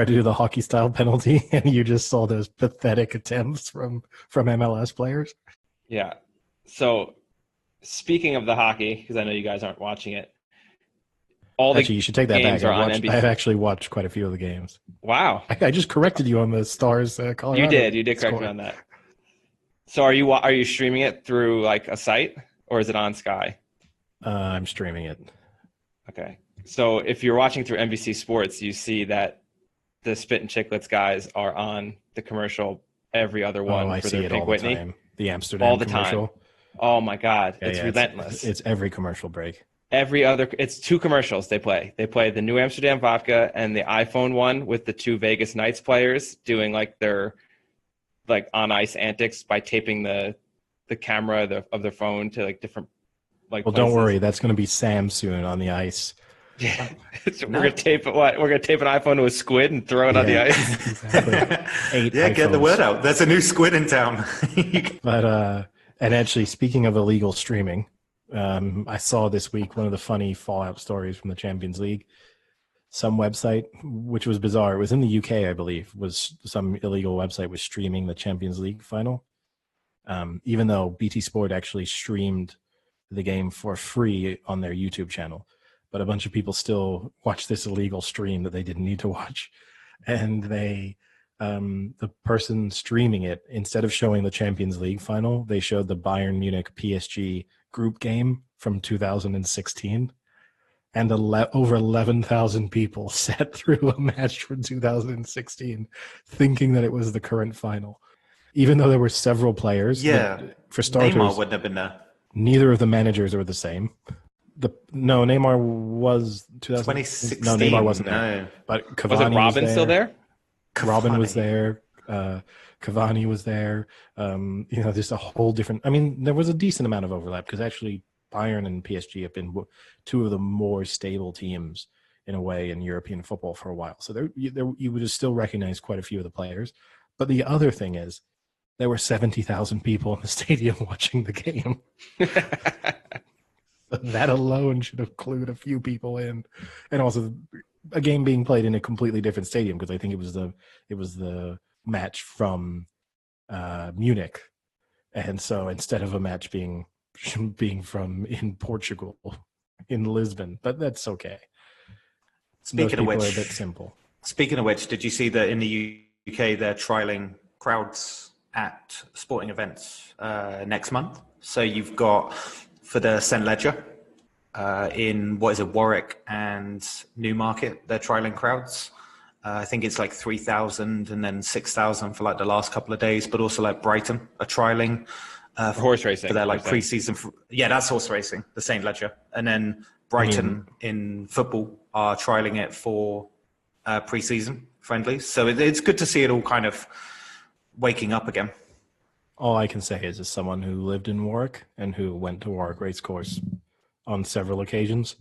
do the hockey style penalty, and you just saw those pathetic attempts from MLS players. Yeah. So speaking of the hockey, because I know you guys aren't watching it, you should take that back. I've actually watched quite a few of the games. Wow. I just corrected you on the Stars Colorado. You did correct me on that. So are you streaming it through like a site, or is it on Sky? I'm streaming it. Okay. So if you're watching through NBC Sports, you see that the Spit and Chicklets guys are on the commercial every other one for their Pink Whitney. Time. The Amsterdam all the commercial. Time. Oh my God. It's relentless. It's every commercial break. It's two commercials they play. They play the New Amsterdam vodka and the iPhone one with the two Vegas Knights players doing like their like on ice antics by taping the camera of their phone to like different like Well, places. Don't worry, that's going to be Sam soon on the ice. Yeah. So we're going to tape it. We're going to tape an iPhone to a squid and throw it on the ice. Exactly. Get the word out. There's a new squid in town. But and actually, speaking of illegal streaming, I saw this week one of the funny fallout stories from the Champions League. Some website, which was bizarre, it was in the UK, I believe, was some illegal website was streaming the Champions League final. Even though BT Sport actually streamed the game for free on their YouTube channel. But a bunch of people still watch this illegal stream that they didn't need to watch. And they, the person streaming it, instead of showing the Champions League final, they showed the Bayern Munich PSG group game from 2016. And over 11,000 people sat through a match from 2016 thinking that it was the current final. Even though there were several players. Yeah. For starters, Neymar wouldn't have been there. Neither of the managers were the same. Neymar was 2016. No, Neymar wasn't there. No. But Cavani was it Robin still there? Robin was there. Cavani was there. Just a whole different. I mean, there was a decent amount of overlap because actually Bayern and PSG have been two of the more stable teams in a way in European football for a while. So you would still recognize quite a few of the players. But the other thing is, there were 70,000 people in the stadium watching the game. That alone should have clued a few people in, and also a game being played in a completely different stadium because I think it was the match from Munich, and so instead of a match being from in Portugal, in Lisbon, but that's okay. Speaking of which, are a bit simple. Speaking of which, did you see that in the UK they're trialing crowds at sporting events next month? So you've got for the St. Ledger in what is it, Warwick and Newmarket. They're trialing crowds. I think it's like 3,000 and then 6,000 for like the last couple of days, but also like Brighton are trialing For horse racing. for their like preseason. Yeah, that's horse racing, the St. Ledger. And then Brighton in football are trialing it for preseason friendly. So it's good to see it all kind of waking up again. All I can say is, as someone who lived in Warwick and who went to Warwick Racecourse on several occasions,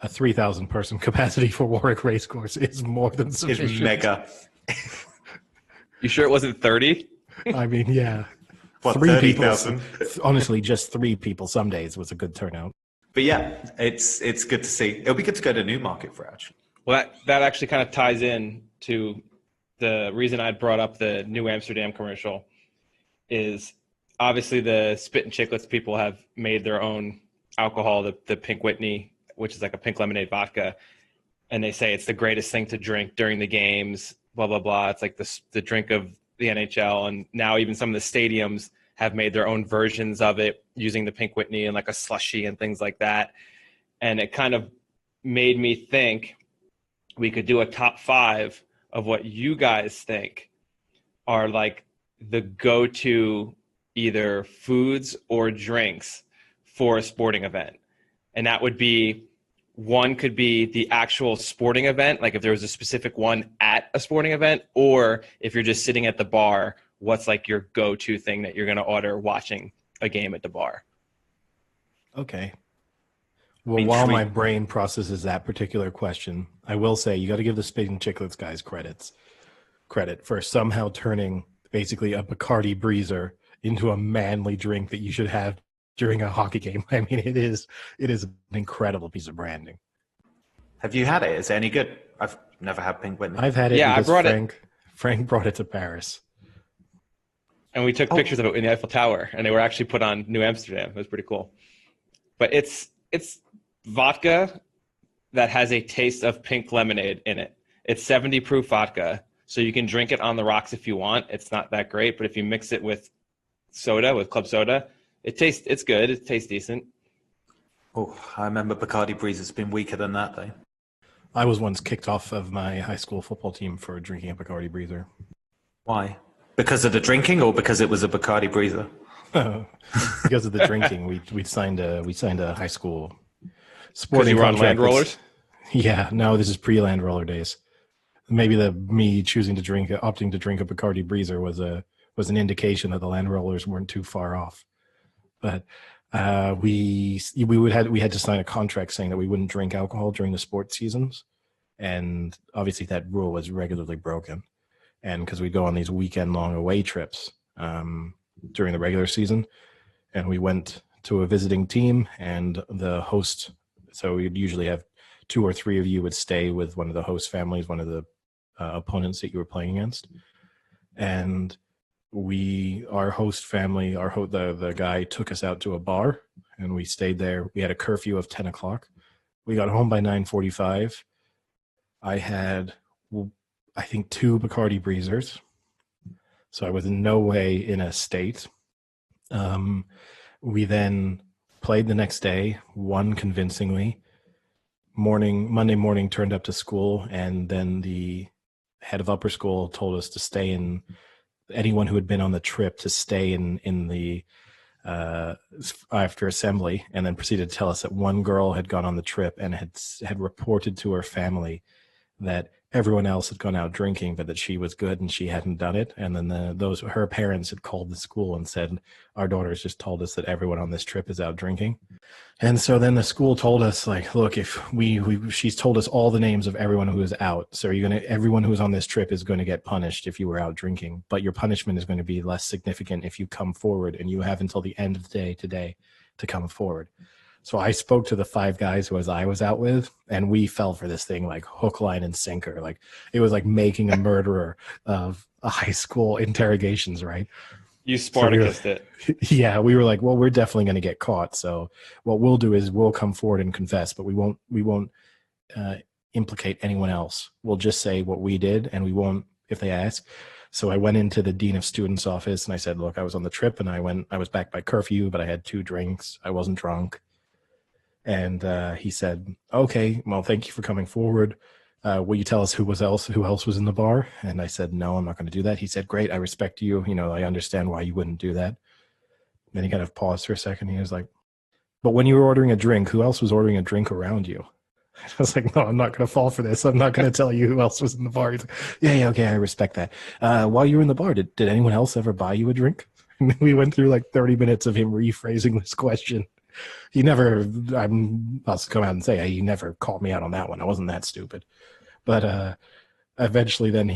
a 3,000 person capacity for Warwick Racecourse is more than sufficient. It's mega. You sure it wasn't 30? I mean, yeah. What, 30,000? 30,000? Honestly, just 3 people some days was a good turnout. But yeah, it's good to see. It'll be good to go to Newmarket for actually. Well, that actually kind of ties in to the reason I brought up the New Amsterdam commercial. Is obviously the Spit and Chicklets people have made their own alcohol, the Pink Whitney, which is like a pink lemonade vodka. And they say it's the greatest thing to drink during the games, blah, blah, blah. It's like the drink of the NHL. And now even some of the stadiums have made their own versions of it using the Pink Whitney and like a slushie and things like that. And it kind of made me think we could do a top 5 of what you guys think are like the go-to either foods or drinks for a sporting event. And that would be, one could be the actual sporting event, like if there was a specific one at a sporting event, or if you're just sitting at the bar, what's like your go-to thing that you're going to order watching a game at the bar? Okay. Well, while my brain processes that particular question, I will say you got to give the Spit and Chicklets guys credit for somehow turning basically a Bacardi Breezer into a manly drink that you should have during a hockey game. I mean, it is an incredible piece of branding. Have you had it? Is it any good? I've never had Pink Whitney. I've had it. Yeah, I brought Frank brought it to Paris. And we took pictures of it in the Eiffel Tower, and they were actually put on New Amsterdam. It was pretty cool. But it's vodka that has a taste of pink lemonade in it. It's 70 proof vodka. So you can drink it on the rocks if you want. It's not that great, but if you mix it with soda, with club soda, it's good. It tastes decent. Oh, I remember Bacardi Breezer's been weaker than that though. I was once kicked off of my high school football team for drinking a Bacardi Breezer. Why? Because of the drinking or because it was a Bacardi Breezer? Because of the drinking. We signed a high school sporting you were on contract. Land Rollers? Yeah, no, this is pre-Land Roller days. Maybe me opting to drink a Bacardi Breezer was an indication that the Land Rollers weren't too far off. But we had to sign a contract saying that we wouldn't drink alcohol during the sports seasons, and obviously that rule was regularly broken. And because we go on these weekend-long away trips during the regular season, and we went to a visiting team, and the host. So we'd usually have 2 or 3 of you would stay with one of the host families, one of the opponents that you were playing against, and our host family, the guy took us out to a bar, and we stayed there. We had a curfew of 10 o'clock. We got home by 9:45. I had, I think, 2 Bacardi Breezers, so I was in no way in a state. We then played the next day, won convincingly. Monday morning, turned up to school, and then the head of upper school told us to stay in. Anyone who had been on the trip to stay in the after assembly, and then proceeded to tell us that one girl had gone on the trip and had reported to her family that everyone else had gone out drinking, but that she was good and she hadn't done it. And then her parents had called the school and said, our daughter's just told us that everyone on this trip is out drinking. And so then the school told us, like, look, if she's told us all the names of everyone who is out. So everyone who's on this trip is going to get punished if you were out drinking, but your punishment is going to be less significant if you come forward, and you have until the end of the day today to come forward. So I spoke to the 5 guys who I was out with, and we fell for this thing like hook, line, and sinker. Like it was like making a murderer of a high school interrogations, right? You Spartacused it. Yeah, we were like, well, we're definitely going to get caught. So what we'll do is we'll come forward and confess, but we won't implicate anyone else. We'll just say what we did, and we won't if they ask. So I went into the dean of students' office and I said, look, I was on the trip and I was back by curfew, but I had 2 drinks. I wasn't drunk. And he said, "Okay, well, thank you for coming forward. Will you tell us who else was in the bar?" And I said, "No, I'm not going to do that." He said, "Great, I respect you. I understand why you wouldn't do that." Then he kind of paused for a second. He was like, "But when you were ordering a drink, who else was ordering a drink around you?" I was like, "No, I'm not going to fall for this. I'm not going to tell you who else was in the bar." He's like, yeah, okay, I respect that. While you were in the bar, did anyone else ever buy you a drink? And we went through like 30 minutes of him rephrasing this question. He never, I'll come out and say, he never called me out on that one. I wasn't that stupid. But eventually then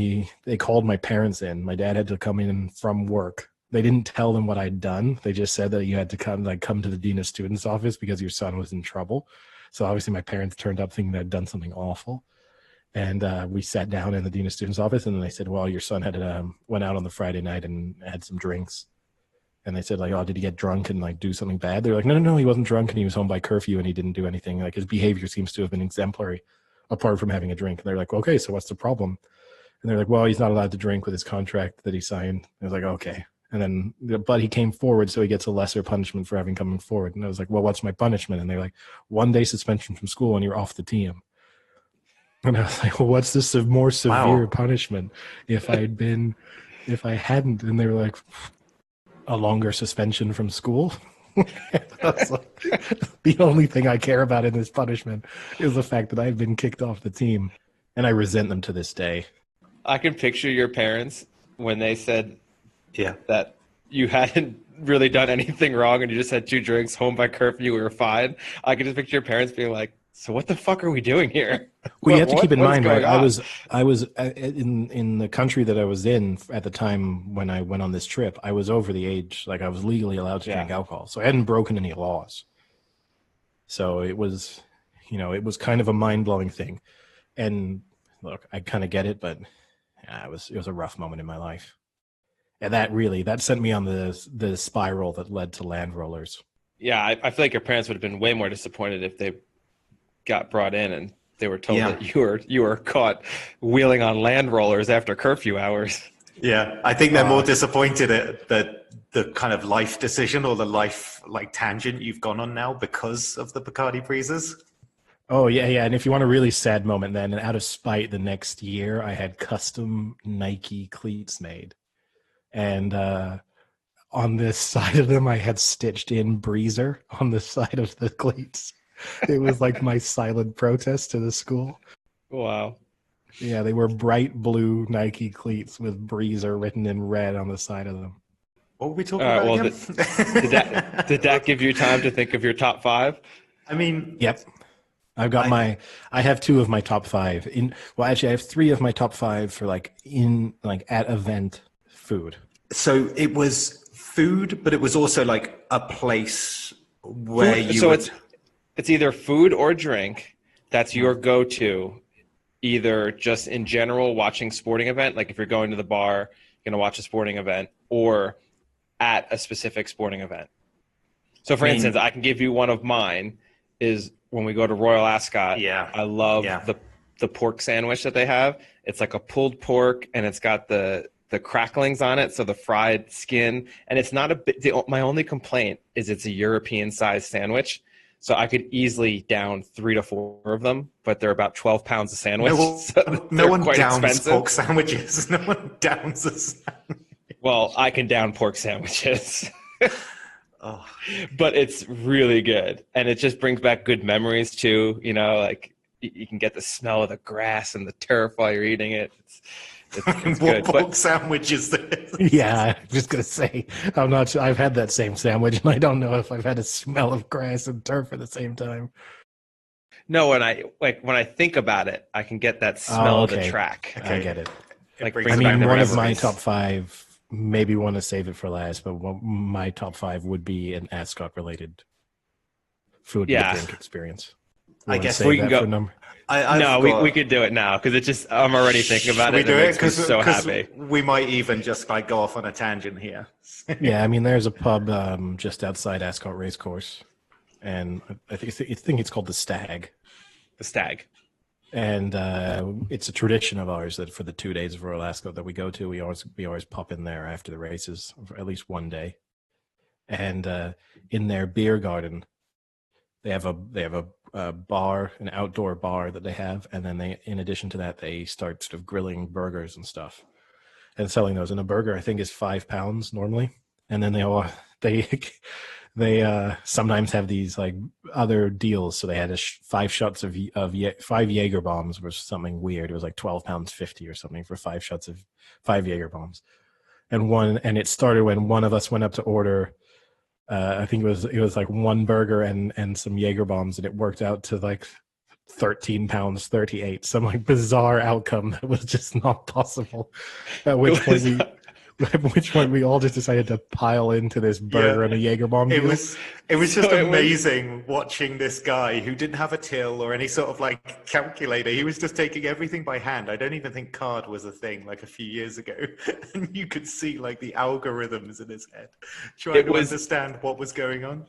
they called my parents in. My dad had to come in from work. They didn't tell them what I'd done. They just said that you had to come to the dean of students office because your son was in trouble. So obviously my parents turned up thinking I'd done something awful. And we sat down in the dean of students office, and then they said, well, your son had went out on the Friday night and had some drinks. And they said, like, oh, did he get drunk and like do something bad? They're like, no, he wasn't drunk and he was home by curfew and he didn't do anything. Like his behavior seems to have been exemplary apart from having a drink. And they're like, okay, so what's the problem? And they're like, well, he's not allowed to drink with his contract that he signed. I was like, okay. And then, but he came forward, so he gets a lesser punishment for having come forward. And I was like, well, what's my punishment? And they're like, 1 day suspension from school and you're off the team. And I was like, well, what's this more severe punishment if I hadn't? And they were like, a longer suspension from school. I was like, the only thing I care about in this punishment is the fact that I've been kicked off the team, and I resent them to this day. I can picture your parents when they said that you hadn't really done anything wrong and you just had 2 drinks, home by curfew, we were fine. I can just picture your parents being like, so what the fuck are we doing here? Well, you have to keep in mind, right? I was in the country that I was in at the time when I went on this trip. I was over the age, like I was legally allowed to drink alcohol, so I hadn't broken any laws. So it was, it was kind of a mind blowing thing. And look, I kind of get it, but it was a rough moment in my life, and that sent me on the spiral that led to land rollers. Yeah, I feel like your parents would have been way more disappointed if they got brought in and they were told that you were caught wheeling on land rollers after curfew hours. Yeah, I think they're more disappointed at the kind of life decision or the life like tangent you've gone on now because of the Bacardi Breezes. Oh yeah, and if you want a really sad moment, then and out of spite, the next year I had custom Nike cleats made, and on this side of them I had stitched in Breezer on the side of the cleats. It was like my silent protest to the school. Wow. Yeah, they were bright blue Nike cleats with Breezer written in red on the side of them. What were we talking about again? Did that give you time to think of your top 5? I mean... Yep. I've got I have 2 of my top 5. Actually, I have 3 of my top 5 for at event food. So it was food, but it was also like a place where it's either food or drink that's your go-to, either just in general watching sporting event, like if you're going to the bar, you're going to watch a sporting event, or at a specific sporting event. So for instance, I can give you one of mine is when we go to Royal Ascot. Yeah. I love the pork sandwich that they have. It's like a pulled pork and it's got the cracklings on it, so the fried skin, and it's not my only complaint is it's a European sized sandwich. So I could easily down 3 to 4 of them, but they're about 12 pounds a sandwich. No one downs pork sandwiches. No one downs a sandwich. Well, I can down pork sandwiches. But it's really good. And it just brings back good memories too. Like you can get the smell of the grass and the turf while you're eating it. It's what good. Pork sandwich is this? Yeah, I'm just gonna say I'm not sure. I've had that same sandwich, and I don't know if I've had a smell of grass and turf at the same time. No, when I think about it, I can get that smell of the track. Okay. I get it. One of my top 5. Maybe want to save it for last, but my top 5 would be an Ascot-related food and drink experience. I guess we can go. We could do it now because I'm already thinking about it. We do it because so happy. We might even just go off on a tangent here. Yeah, there's a pub just outside Ascot Racecourse, and I think it's called the Stag. The Stag. And it's a tradition of ours that for the 2 days of Royal Ascot that we go to, we always pop in there after the races for at least one day. And in their beer garden, They have a bar, an outdoor bar that they have, and then they, in addition to that, they start sort of grilling burgers and stuff and selling those. And a burger, I think, is £5 normally, and then they they sometimes have these like other deals. So they had 5 shots of 5 Jaeger bombs, was something weird. It was like £12.50 or something for 5 shots of 5 Jaeger bombs, and it started when one of us went up to order. I think it was like 1 burger and some Jaeger bombs, and it worked out to like £13.38. Some like bizarre outcome that was just not possible. At which point we all just decided to pile into this burger and a Jaeger bomb. It was just amazing watching this guy who didn't have a till or any sort of like calculator. He was just taking everything by hand. I don't even think card was a thing like a few years ago. And you could see like the algorithms in his head trying to understand what was going on.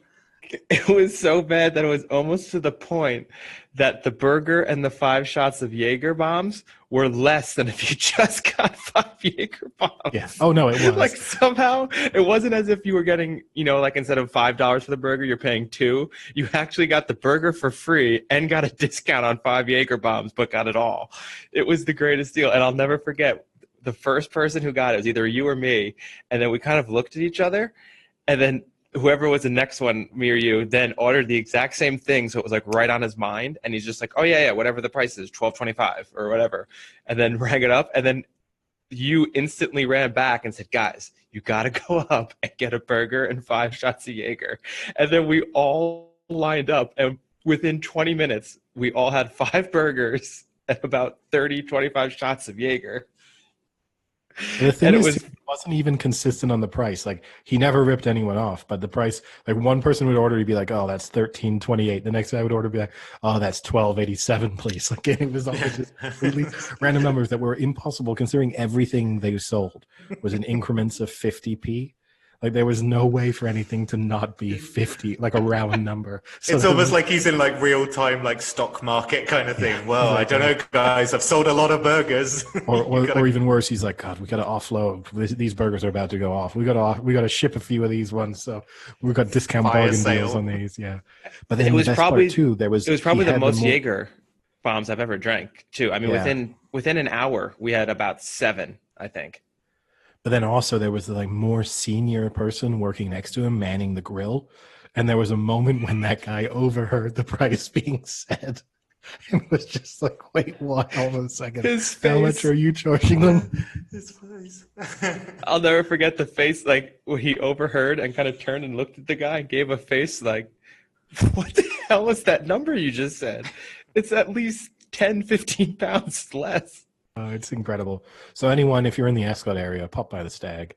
It was so bad that it was almost to the point that the burger and the 5 shots of Jaeger bombs were less than if you just got 5 Jaeger bombs. Yeah. Oh no, it was like somehow it wasn't as if you were getting, like instead of $5 for the burger, you're paying 2. You actually got the burger for free and got a discount on 5 Jaeger bombs, but got it all. It was the greatest deal, and I'll never forget the first person who got it was either you or me, and then we kind of looked at each other, and then whoever was the next one, me or you, then ordered the exact same thing. So it was like right on his mind. And he's just like, oh yeah, whatever the price is, $12.25 or whatever. And then rang it up. And then you instantly ran back and said, guys, you got to go up and get a burger and 5 shots of Jaeger. And then we all lined up. And within 20 minutes, we all had 5 burgers and about 25 shots of Jaeger. The thing is, it wasn't even consistent on the price. Like, he never ripped anyone off, but the price, like one person would order, he'd be like, oh, that's $13.28. The next guy would order, be like, oh, that's $12.87, please. Like, it was always just completely random numbers that were impossible, considering everything they sold was in increments of 50p. Like, there was no way for anything to not be 50, like a round number. So it's almost like he's in like real time, like stock market kind of thing. Yeah, well, exactly. I don't know, guys, I've sold a lot of burgers. Or even worse, he's like, God, we got to offload. These burgers are about to go off. We got to ship a few of these ones. So we've got discount bargain deals on these. Yeah. But then it was probably the most Jaeger bombs I've ever drank too. I mean, within an hour, we had about 7, I think. But then also there was the like more senior person working next to him manning the grill. And there was a moment when that guy overheard the price being said and was just like, wait, what? Hold on a second. How much are you charging them? His face. I'll never forget the face, like when he overheard and kind of turned and looked at the guy and gave a face like, what the hell was that number you just said? It's at least 10, 15 pounds less. It's incredible. So anyone, if you're in the Ascot area, pop by the Stag,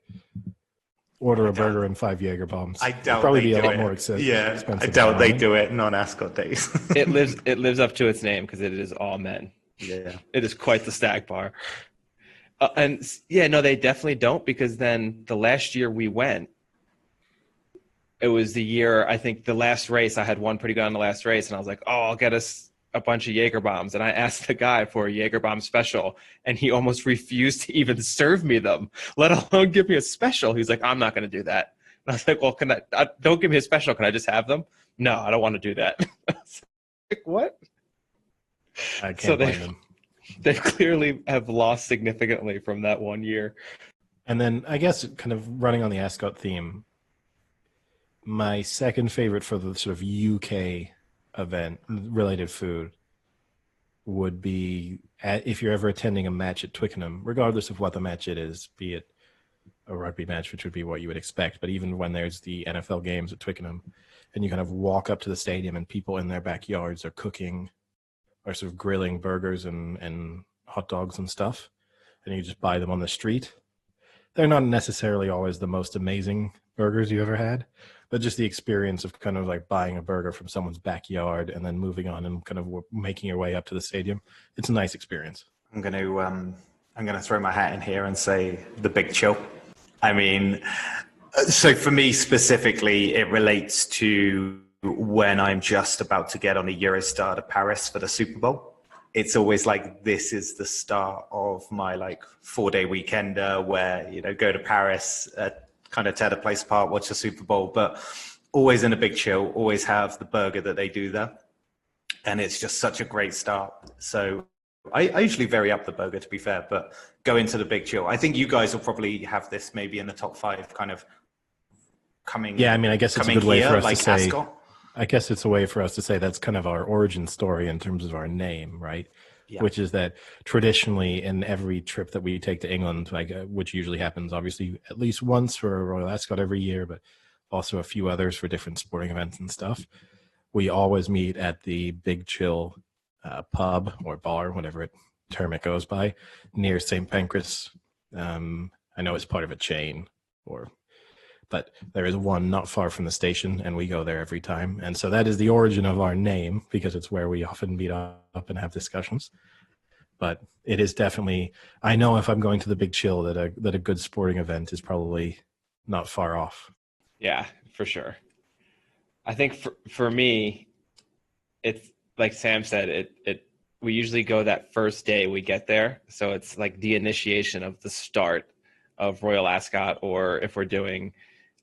order a burger and 5 Jaeger bombs. I doubt probably they be a do lot it. more expensive. Yeah, I doubt they do it non Ascot days. It lives up to its name because it is all men. Yeah, it is quite the Stag bar. And yeah, no, they definitely don't, because then the last year we went, it was the year, I think the last race, I had one pretty good on the last race, and I was like, oh, I'll get us a bunch of Jaeger bombs. And I asked the guy for a Jaeger bomb special, and he almost refused to even serve me them, let alone give me a special. He's like, I'm not going to do that. And I was like, well, don't give me a special. Can I just have them? No, I don't want to do that. I was like, what? I can't blame them. They clearly have lost significantly from that one year. And then I guess kind of running on the Ascot theme, my second favorite for the sort of UK event related food would be if you're ever attending a match at Twickenham, regardless of what the match it is, be it a rugby match, which would be what you would expect, but even when there's the NFL games at Twickenham and you kind of walk up to the stadium and people in their backyards are cooking or sort of grilling burgers and hot dogs and stuff, and you just buy them on the street. They're not necessarily always the most amazing burgers you ever had, but just the experience of kind of like buying a burger from someone's backyard and then moving on and kind of making your way up to the stadium. It's a nice experience. I'm going to throw my hat in here and say the Big Chill. I mean, so for me specifically, it relates to when I'm just about to get on a Eurostar to Paris for the Super Bowl. It's always like, this is the start of my like 4-day weekender where, go to Paris, kind of tear the place apart, watch the Super Bowl. But always in a Big Chill, always have the burger that they do there. And it's just such a great start. So I usually vary up the burger, to be fair, but go into the Big Chill. I think you guys will probably have this maybe in the top 5 kind of coming. Yeah, I mean, I guess it's a good way for us like to say. Ascot. I guess it's a way for us to say that's kind of our origin story in terms of our name, right? Yeah. Which is that traditionally in every trip that we take to England, like which usually happens obviously at least once for Royal Ascot every year, but also a few others for different sporting events and stuff, we always meet at the Big Chill pub or bar, whatever term it goes by, near St. Pancras. I know it's part of a chain, but there is one not far from the station, and we go there every time. And so that is the origin of our name, because it's where we often meet up and have discussions. But it is definitely, I know if I'm going to the Big Chill that a good sporting event is probably not far off. Yeah, for sure. I think for me, it's like Sam said, we usually go that first day we get there. So it's like the initiation of the start of Royal Ascot, or if we're doing,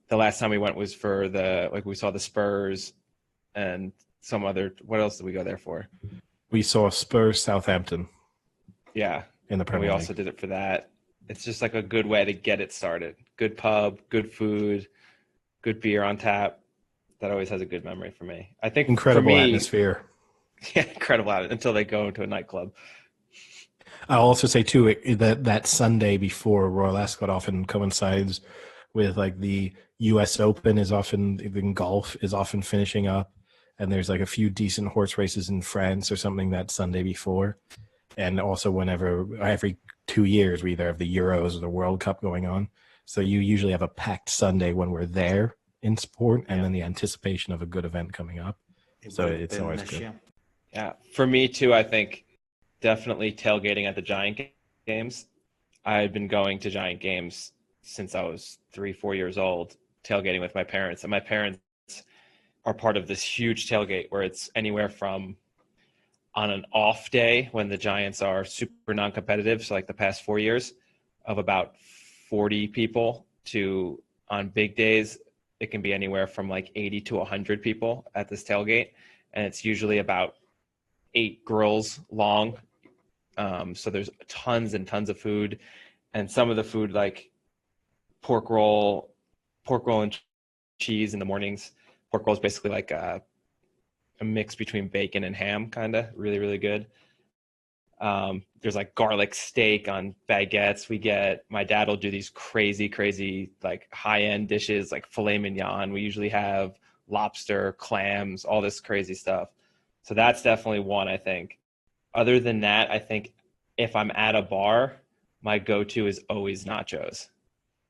the last time we went was for we saw the Spurs and some other, what else did we go there for? We saw Spurs Southampton. Yeah. In the Premier League. We also did it for that. It's just like a good way to get it started. Good pub, good food, good beer on tap. That always has a good memory for me. I think incredible for me, atmosphere. Yeah, incredible until they go into a nightclub. I'll also say too that Sunday before Royal Ascot often coincides with like the U.S. Open is often, in golf is often finishing up, and there's like a few decent horse races in France or something that Sunday before, and also every 2 years we either have the Euros or the World Cup going on, so you usually have a packed Sunday when we're there in sport, and then the anticipation of a good event coming up. So it's always good. Year. Yeah, for me too. I think definitely tailgating at the Giant games. I had been going to Giant games since I was 3-4 years old, tailgating with my parents. And my parents are part of this huge tailgate where it's anywhere from, on an off day when the Giants are super non-competitive, so like the past 4 years, of about 40 people, to on big days, it can be anywhere from like 80 to 100 people at this tailgate. And it's usually about 8 grills long. So there's tons and tons of food, and some of the food like pork roll and cheese in the mornings. Pork roll is basically like a mix between bacon and ham, kind of really, really good. There's like garlic steak on baguettes. My dad will do these crazy, like high-end dishes, like filet mignon. We usually have lobster, clams, all this crazy stuff. So that's definitely one, I think. Other than that, I think if I'm at a bar, my go-to is always nachos.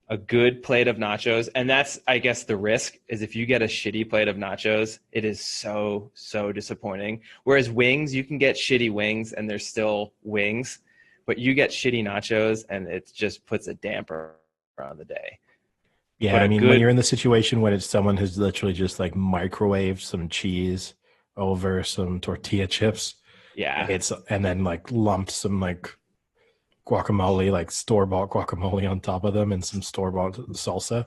A good plate of nachos. And that's, I guess, the risk is if you get a shitty plate of nachos, it is so disappointing. Whereas wings, you can get shitty wings and they're still wings, but you get shitty nachos and it just puts a damper on the day. Yeah, but I mean, when you're in the situation when it's someone who's literally just like microwaved some cheese over some tortilla chips, and then like lumped some like guacamole, like store-bought guacamole on top of them, and some store-bought salsa.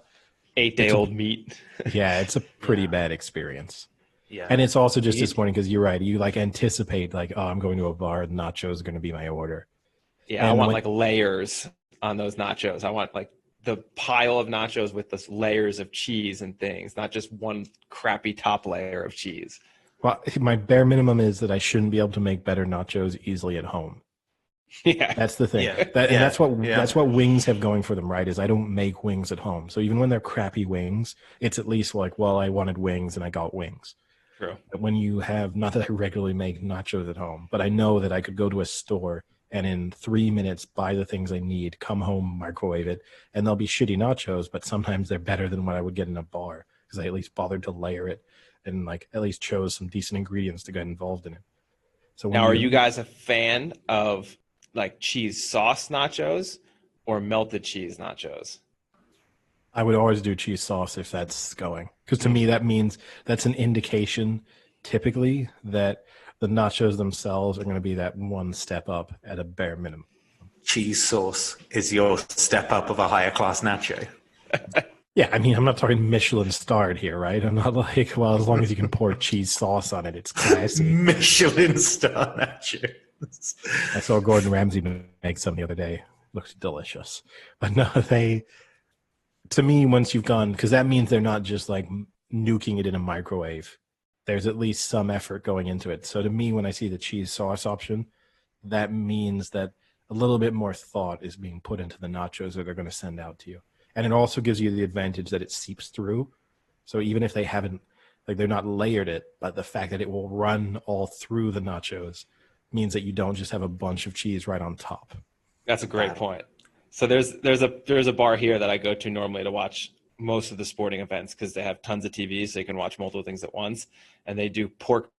8-day-old meat. Yeah, it's a pretty bad experience. Yeah, and it's also just disappointing because you're right. You like anticipate like, oh, I'm going to a bar, nachos are going to be my order. Yeah, and I want like layers on those nachos. I want like the pile of nachos with those layers of cheese and things, not just one crappy top layer of cheese. Well, my bare minimum is that I shouldn't be able to make better nachos easily at home. Yeah, that's the thing. And that's what wings have going for them, right? Is I don't make wings at home. So even when they're crappy wings, it's at least like, well, I wanted wings and I got wings. True. But when you have, not that I regularly make nachos at home, but I know that I could go to a store and in 3 minutes buy the things I need, come home, microwave it, and they'll be shitty nachos, but sometimes they're better than what I would get in a bar because I at least bothered to layer it and like at least chose some decent ingredients to get involved in it. So now, are you guys a fan of like cheese sauce nachos or melted cheese nachos? I would always do cheese sauce if that's going, because to me that means that's an indication typically that the nachos themselves are going to be that one step up at a bare minimum. Cheese sauce is your step up of a higher class nacho. Yeah, I mean, I'm not talking Michelin starred here, right? I'm not like, well, as long as you can pour cheese sauce on it, it's classy. Michelin star nachos. I saw Gordon Ramsay make some the other day. Looks delicious. But no, to me, once you've gone, because that means they're not just like nuking it in a microwave. There's at least some effort going into it. So to me, when I see the cheese sauce option, that means that a little bit more thought is being put into the nachos that they're going to send out to you. And it also gives you the advantage that it seeps through. So even if they haven't, like they're not layered it, but the fact that it will run all through the nachos means that you don't just have a bunch of cheese right on top. That's a great point. So there's a bar here that I go to normally to watch most of the sporting events because they have tons of TVs, so you can watch multiple things at once. And they do pork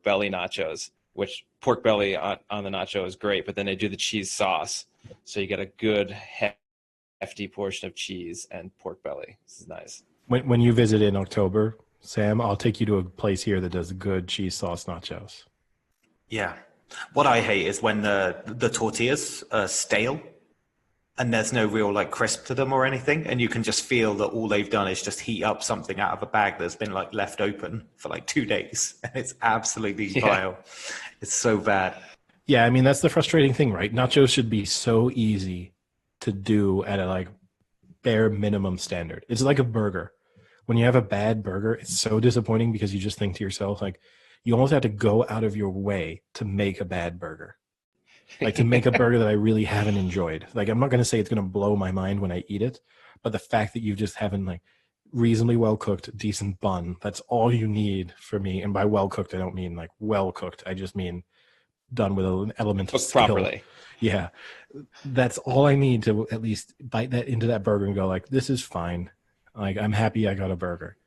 belly nachos, which pork belly on the nacho is great, but then they do the cheese sauce, so you get a good hefty portion of cheese and pork belly. This is nice. When you visit in October, Sam, I'll take you to a place here that does good cheese sauce nachos. Yeah. What I hate is when the tortillas are stale and there's no real like crisp to them or anything, and you can just feel that all they've done is just heat up something out of a bag that's been like left open for like 2 days, and it's absolutely vile. It's so bad. Yeah, I mean that's the frustrating thing, right? Nachos should be so easy to do at a like bare minimum standard. It's like a burger. When you have a bad burger, it's so disappointing because you just think to yourself like you almost have to go out of your way to make a bad burger. Like to make a burger that I really haven't enjoyed. Like I'm not going to say it's going to blow my mind when I eat it, but the fact that you just haven't like reasonably well cooked, decent bun, that's all you need for me. And by well cooked, I don't mean like well cooked. I just mean done with an element of skill. Properly. Yeah. That's all I need to at least bite that into that burger and go like, this is fine. Like I'm happy I got a burger.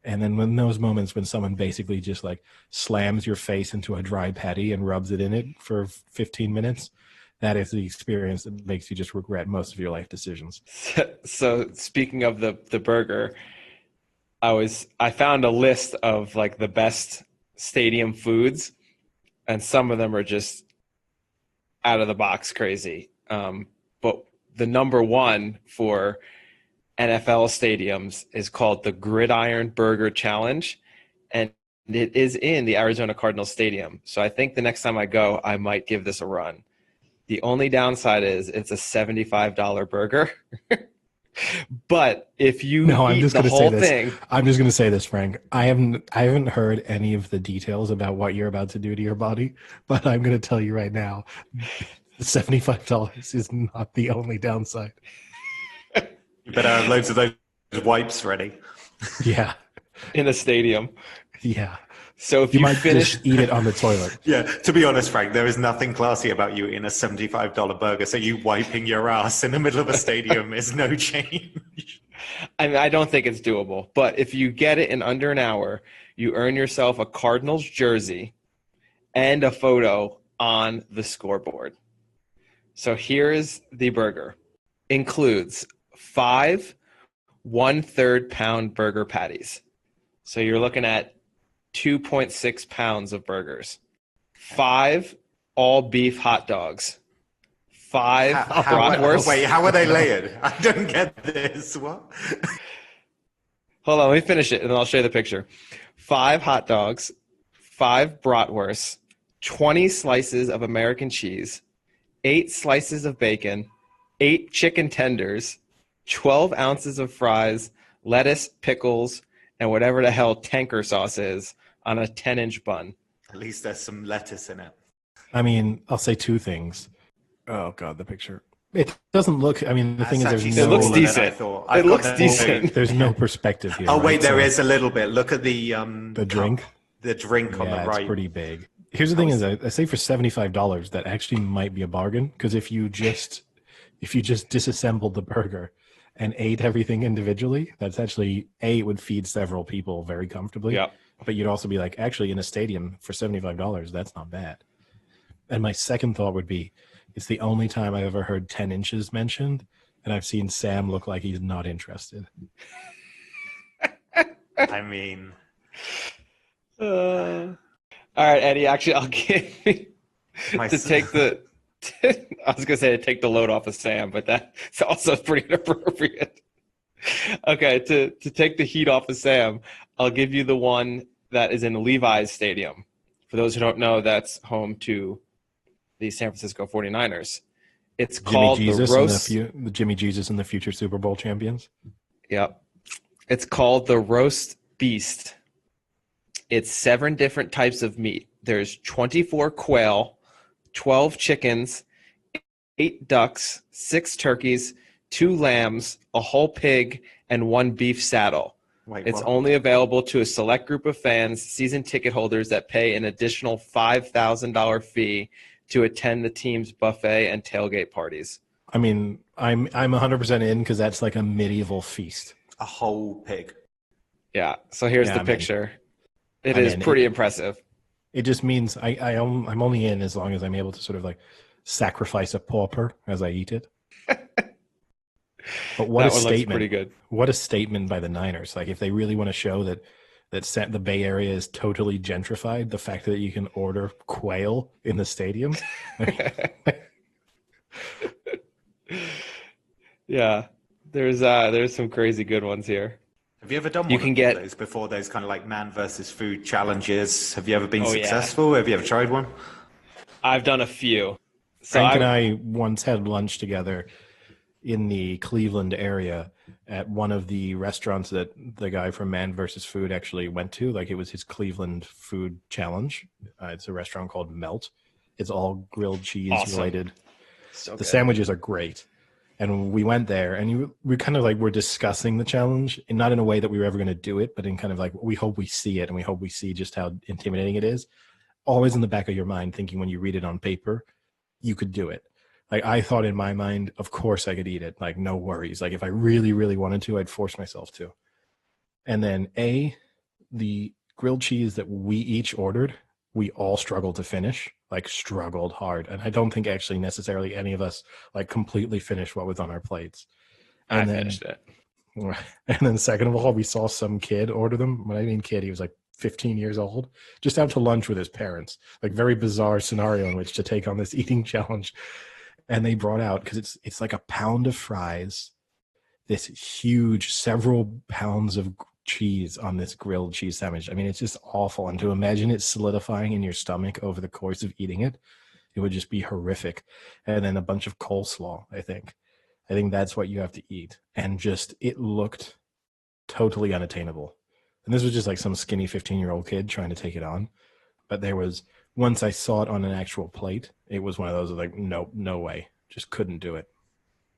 And then when those moments when someone basically just like slams your face into a dry patty and rubs it in it for 15 minutes, that is the experience that makes you just regret most of your life decisions. So speaking of the burger, I found a list of like the best stadium foods, and some of them are just out of the box crazy. But the number one for NFL stadiums is called the Gridiron Burger Challenge, and it is in the Arizona Cardinals Stadium. So I think the next time I go, I might give this a run. The only downside is it's a $75 burger. But if you eat the whole thing, I'm just going to say this, Frank. I haven't heard any of the details about what you're about to do to your body, but I'm going to tell you right now, $75 is not the only downside. You better have loads of those wipes ready. Yeah. In a stadium. Yeah. So if you might just eat it on the toilet. Yeah. To be honest, Frank, there is nothing classy about you eating a $75 burger. So you wiping your ass in the middle of a stadium is no change. I mean, I don't think it's doable. But if you get it in under an hour, you earn yourself a Cardinals jersey and a photo on the scoreboard. So here is the burger. Includes 5 1/3 pound burger patties. So you're looking at 2.6 pounds of burgers. 5 all beef hot dogs. 5 bratwurst. Wait, how are they layered? I don't get this. What? Hold on, let me finish it and then I'll show you the picture. 5 hot dogs, 5 bratwursts, 20 slices of American cheese, 8 slices of bacon, 8 chicken tenders, 12 ounces of fries, lettuce, pickles, and whatever the hell tanker sauce is on a 10-inch bun. At least there's some lettuce in it. I mean, I'll say 2 things. Oh, God, the picture. It doesn't look, I mean, the thing is, it looks decent. It looks decent. There's no perspective here. Oh, wait, there is a little bit. Look at the drink. The drink on the right. It's pretty big. Here's the thing is, I say for $75, that actually might be a bargain, because if you just disassembled the burger and ate everything individually, that's actually, it would feed several people very comfortably. Yeah. But you'd also be like, actually, in a stadium for $75, that's not bad. And my second thought would be, it's the only time I've ever heard 10 inches mentioned, and I've seen Sam look like he's not interested. I mean... all right, Eddie, actually, I'll give you to take the... I was going to say take the load off of Sam, but that's also pretty inappropriate. Okay, to take the heat off of Sam, I'll give you the one that is in Levi's Stadium. For those who don't know, that's home to the San Francisco 49ers. It's Jimmy called the Jesus and roast. the Jimmy Jesus and the future Super Bowl champions. Yep. It's called the roast beast. It's 7 different types of meat. There's 24 quail, 12 chickens, 8 ducks, 6 turkeys, 2 lambs, a whole pig, and 1 beef saddle. Wait, It's what? only available to a select group of fans, season ticket holders that pay an additional $5,000 fee to attend the team's buffet and tailgate parties. I mean, I'm 100% in because that's like a medieval feast. A whole pig. Yeah, so here's Yeah, the I'm in. picture. It I'm is in. pretty impressive. It just means I'm only in as long as I'm able to sort of like sacrifice a pauper as I eat it. But what That a one looks statement! pretty good. What a statement by the Niners! Like if they really want to show that the Bay Area is totally gentrified, the fact that you can order quail in the stadium. Yeah, there's some crazy good ones here. Have you ever done You one can of get- those before? Those kind of like man versus food challenges. Have you ever been Oh, yeah. successful? Have you ever tried one? I've done a few. So Frank and I once had lunch together in the Cleveland area at one of the restaurants that the guy from Man vs. Food actually went to. Like it was his Cleveland food challenge. It's a restaurant called Melt. It's all grilled cheese Awesome. related. so The good. sandwiches are great. And we went there and we kind of like were discussing the challenge, and not in a way that we were ever going to do it, but in kind of like, we hope we see it and we hope we see just how intimidating it is. Always in the back of your mind, thinking when you read it on paper, you could do it. Like I thought in my mind, of course I could eat it. Like no worries. Like if I really, really wanted to, I'd force myself to. And then the grilled cheese that we each ordered, we all struggled to finish, like struggled hard. And I don't think actually necessarily any of us like completely finished what was on our plates. I And then, finished it. and then second of all, we saw some kid order them. When I mean kid, he was like 15 years old, just out to lunch with his parents. Like very bizarre scenario in which to take on this eating challenge. And they brought out, because it's like a pound of fries, this huge several pounds of cheese on this grilled cheese sandwich. I mean, it's just awful. And to imagine it solidifying in your stomach over the course of eating it, it would just be horrific. And then a bunch of coleslaw, I think. I think that's what you have to eat. And just, it looked totally unattainable. And this was just like some skinny 15-year-old kid trying to take it on. But there was, once I saw it on an actual plate, it was one of those like, nope, no way. Just couldn't do it.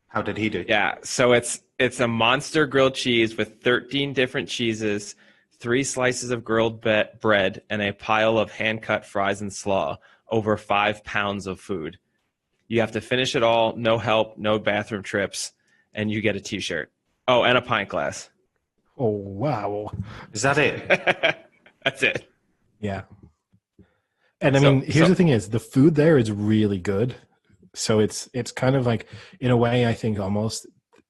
How did he do? Yeah, so it's a monster grilled cheese with 13 different cheeses, 3 slices of grilled bread, and a pile of hand-cut fries and slaw, over 5 pounds of food. You have to finish it all, no help, no bathroom trips, and you get a T-shirt. Oh, and a pint glass. Oh, wow. Is that it? That's it. Yeah. And I mean, here's the thing is, the food there is really good. So it's kind of like, in a way, I think almost,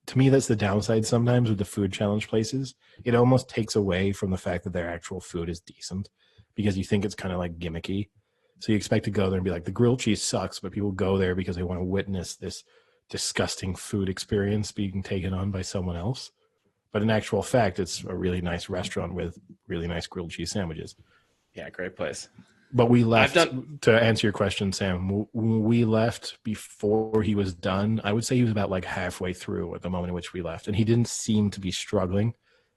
to me, that's the downside sometimes with the food challenge places. It almost takes away from the fact that their actual food is decent, because you think it's kind of like gimmicky. So you expect to go there and be like, the grilled cheese sucks, but people go there because they want to witness this disgusting food experience being taken on by someone else. But in actual fact, it's a really nice restaurant with really nice grilled cheese sandwiches. Yeah, great place. But we left, to answer your question, Sam, we left before he was done. I would say he was about like halfway through at the moment in which we left. And he didn't seem to be struggling,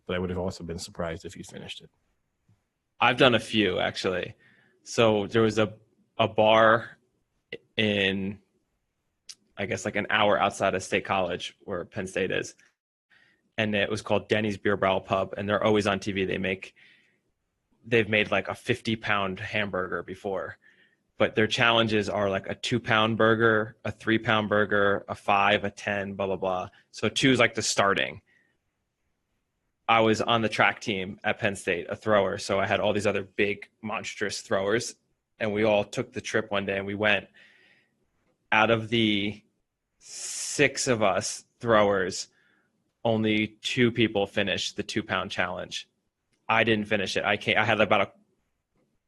but I would have also been surprised if he finished it. I've done a few, actually. So there was a bar in, I guess, like an hour outside of State College, where Penn State is. And it was called Denny's Beer Barrel Pub. And they're always on TV. They've made like a 50-pound hamburger before, but their challenges are like a 2-pound burger, a 3-pound burger, a 5, a 10, blah, blah, blah. So 2 is like the starting. I was on the track team at Penn State, a thrower. So I had all these other big, monstrous throwers, and we all took the trip one day, and we went. Out of the 6 of us throwers, only 2 people finished the 2-pound challenge. I didn't finish it. I had about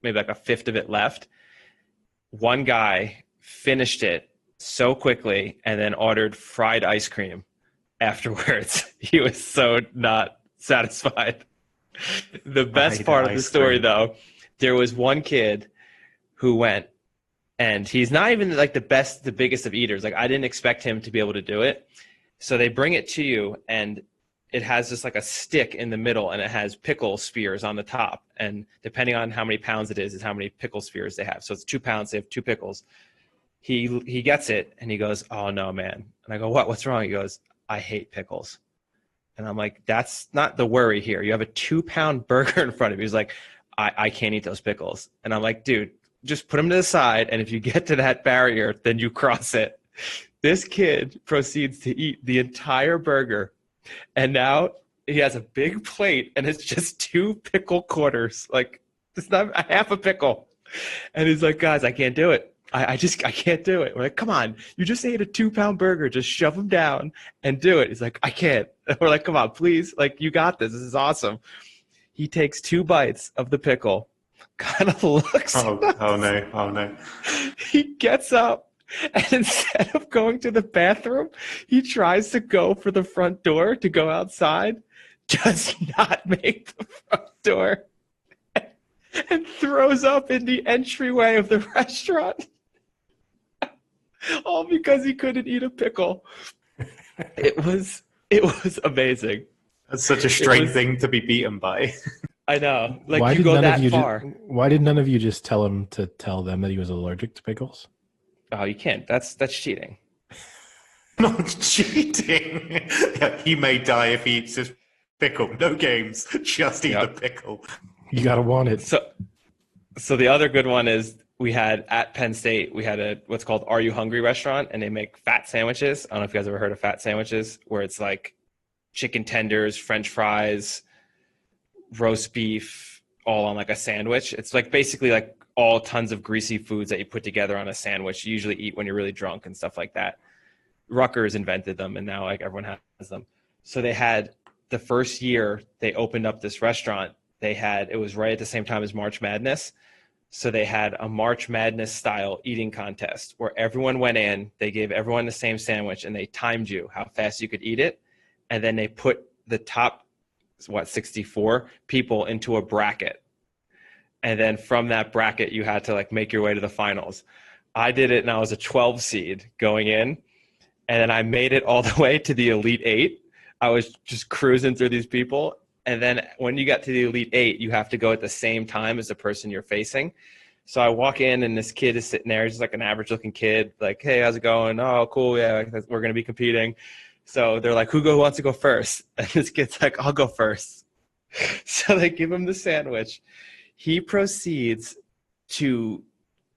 maybe like a fifth of it left. One guy finished it so quickly and then ordered fried ice cream afterwards. He was so not satisfied. The best part of the story, though, there was one kid who went, and he's not even like the biggest of eaters. Like I didn't expect him to be able to do it. So they bring it to you, and it has just like a stick in the middle, and it has pickle spears on the top. And depending on how many pounds it is how many pickle spears they have. So it's 2 pounds. They have 2 pickles. He gets it, and he goes, "Oh no, man!" And I go, "What? What's wrong?" He goes, "I hate pickles." And I'm like, "That's not the worry here. You have a 2-pound burger in front of you." He's like, I can't eat those pickles." And I'm like, "Dude, just put them to the side, and if you get to that barrier, then you cross it." This kid proceeds to eat the entire burger, and now he has a big plate, and it's just 2 pickle quarters. Like, it's not a half a pickle. And he's like, "Guys, I can't do it. I can't do it." We're like, "Come on, you just ate a 2-pound burger. Just shove him down and do it." He's like, "I can't." And we're like, "Come on, please. Like, you got this. This is awesome." He takes 2 bites of the pickle, kind of looks. Oh no. He gets up, and instead of going to the bathroom, he tries to go for the front door to go outside, does not make the front door, and throws up in the entryway of the restaurant. All because he couldn't eat a pickle. It was amazing. That's such a strange thing to be beaten by. I know. Like, you go that far. Why did none of you just tell him to tell them that he was allergic to pickles? Oh, you can't. That's cheating. Not cheating. Yeah, he may die if he eats his pickle. No games. Just eat the pickle. You gotta want it. So the other good one is, we had at Penn State, we had what's called Are You Hungry restaurant, and they make fat sandwiches. I don't know if you guys ever heard of fat sandwiches, where it's like chicken tenders, French fries, roast beef, all on like a sandwich. It's like basically like all tons of greasy foods that you put together on a sandwich. You usually eat when you're really drunk and stuff like that. Rutgers invented them, and now like everyone has them. So they had, the first year they opened up this restaurant, it was right at the same time as March Madness. So they had a March Madness style eating contest where everyone went in, they gave everyone the same sandwich, and they timed you how fast you could eat it. And then they put the top, 64 people into a bracket. And then from that bracket, you had to like make your way to the finals. I did it, and I was a 12 seed going in. And then I made it all the way to the Elite 8. I was just cruising through these people. And then when you got to the Elite 8, you have to go at the same time as the person you're facing. So I walk in, and this kid is sitting there. He's just like an average-looking kid. Like, "Hey, how's it going?" "Oh, cool. Yeah, we're going to be competing." So they're like, who wants to go first? And this kid's like, "I'll go first." So they give him the sandwich. He proceeds to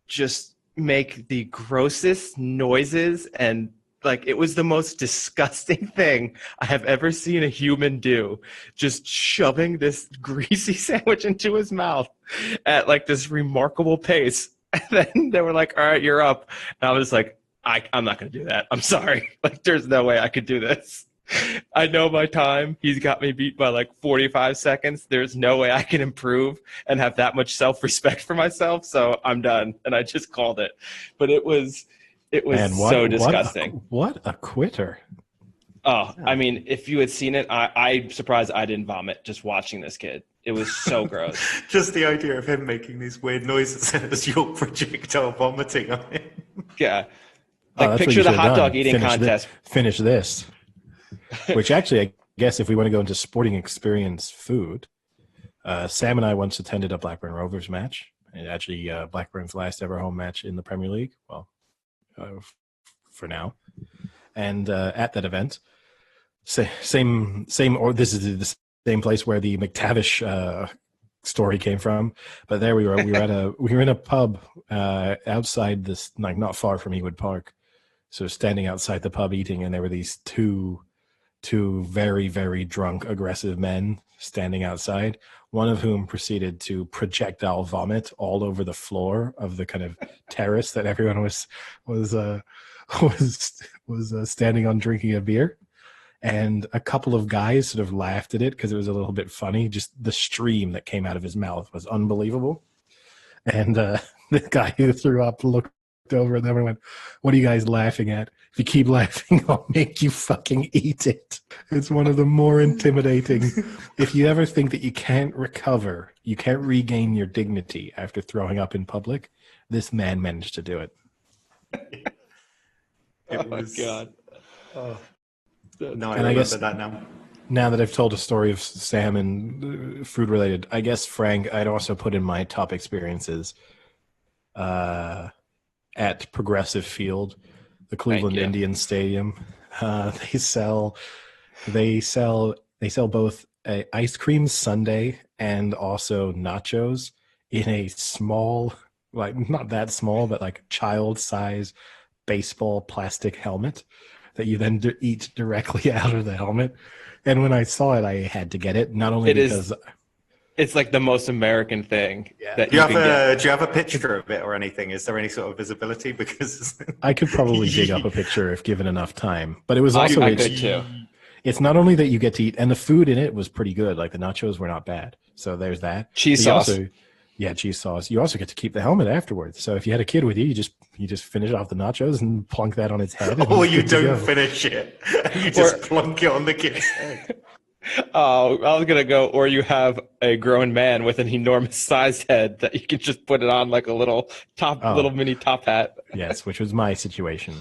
just make the grossest noises, and like, it was the most disgusting thing I have ever seen a human do. Just shoving this greasy sandwich into his mouth at like this remarkable pace. And then they were like, "All right, you're up." And I was like, I'm not going to do that. I'm sorry. Like, there's no way I could do this. I know my time. He's got me beat by like 45 seconds. There's no way I can improve and have that much self-respect for myself. So I'm done. And I just called it. But it was so disgusting. What a quitter. Oh, I mean, if you had seen it, I'm surprised I didn't vomit just watching this kid. It was so gross. Just the idea of him making these weird noises as you're projectile vomiting on him. Yeah. Like, picture the hot dog eating contest. Finish this. Which actually, I guess if we want to go into sporting experience food, Sam and I once attended a Blackburn Rovers match. And actually, Blackburn's last ever home match in the Premier League. Well, for now. And at that event, same, or this is the same place where the McTavish story came from. But there we were. We were in a pub outside this, like not far from Ewood Park. So standing outside the pub eating, and there were these two very, very drunk, aggressive men standing outside, one of whom proceeded to projectile vomit all over the floor of the kind of terrace that everyone was standing on drinking a beer. And a couple of guys sort of laughed at it because it was a little bit funny. Just the stream that came out of his mouth was unbelievable. And the guy who threw up looked over at them and went, "What are you guys laughing at? If you keep laughing, I'll make you fucking eat it." It's one of the more intimidating. If you ever think that you can't recover, you can't regain your dignity after throwing up in public, this man managed to do it. My God. No, I And I remember guess that now. Now that I've told a story of Sam and food related, I guess, Frank, I'd also put in my top experiences at Progressive Field, the Cleveland Indians Stadium. They sell both a ice cream sundae and also nachos in a small, like not that small, but like child size baseball plastic helmet that you then eat directly out of the helmet. And when I saw it, I had to get it. Not only because it's like the most American thing. Yeah. That do you have a picture of it or anything? Is there any sort of visibility? Because I could probably dig up a picture if given enough time. But it was I also could too. It's not only that you get to eat, and the food in it was pretty good. Like the nachos were not bad. So there's that. Cheese sauce. Cheese sauce. You also get to keep the helmet afterwards. So if you had a kid with you, you just finish off the nachos and plunk that on its head. Or you don't finish it. You just plunk it on the kid's head. Oh, I was going to go, or you have a grown man with an enormous sized head that you can just put it on like a little mini top hat. Yes, which was my situation.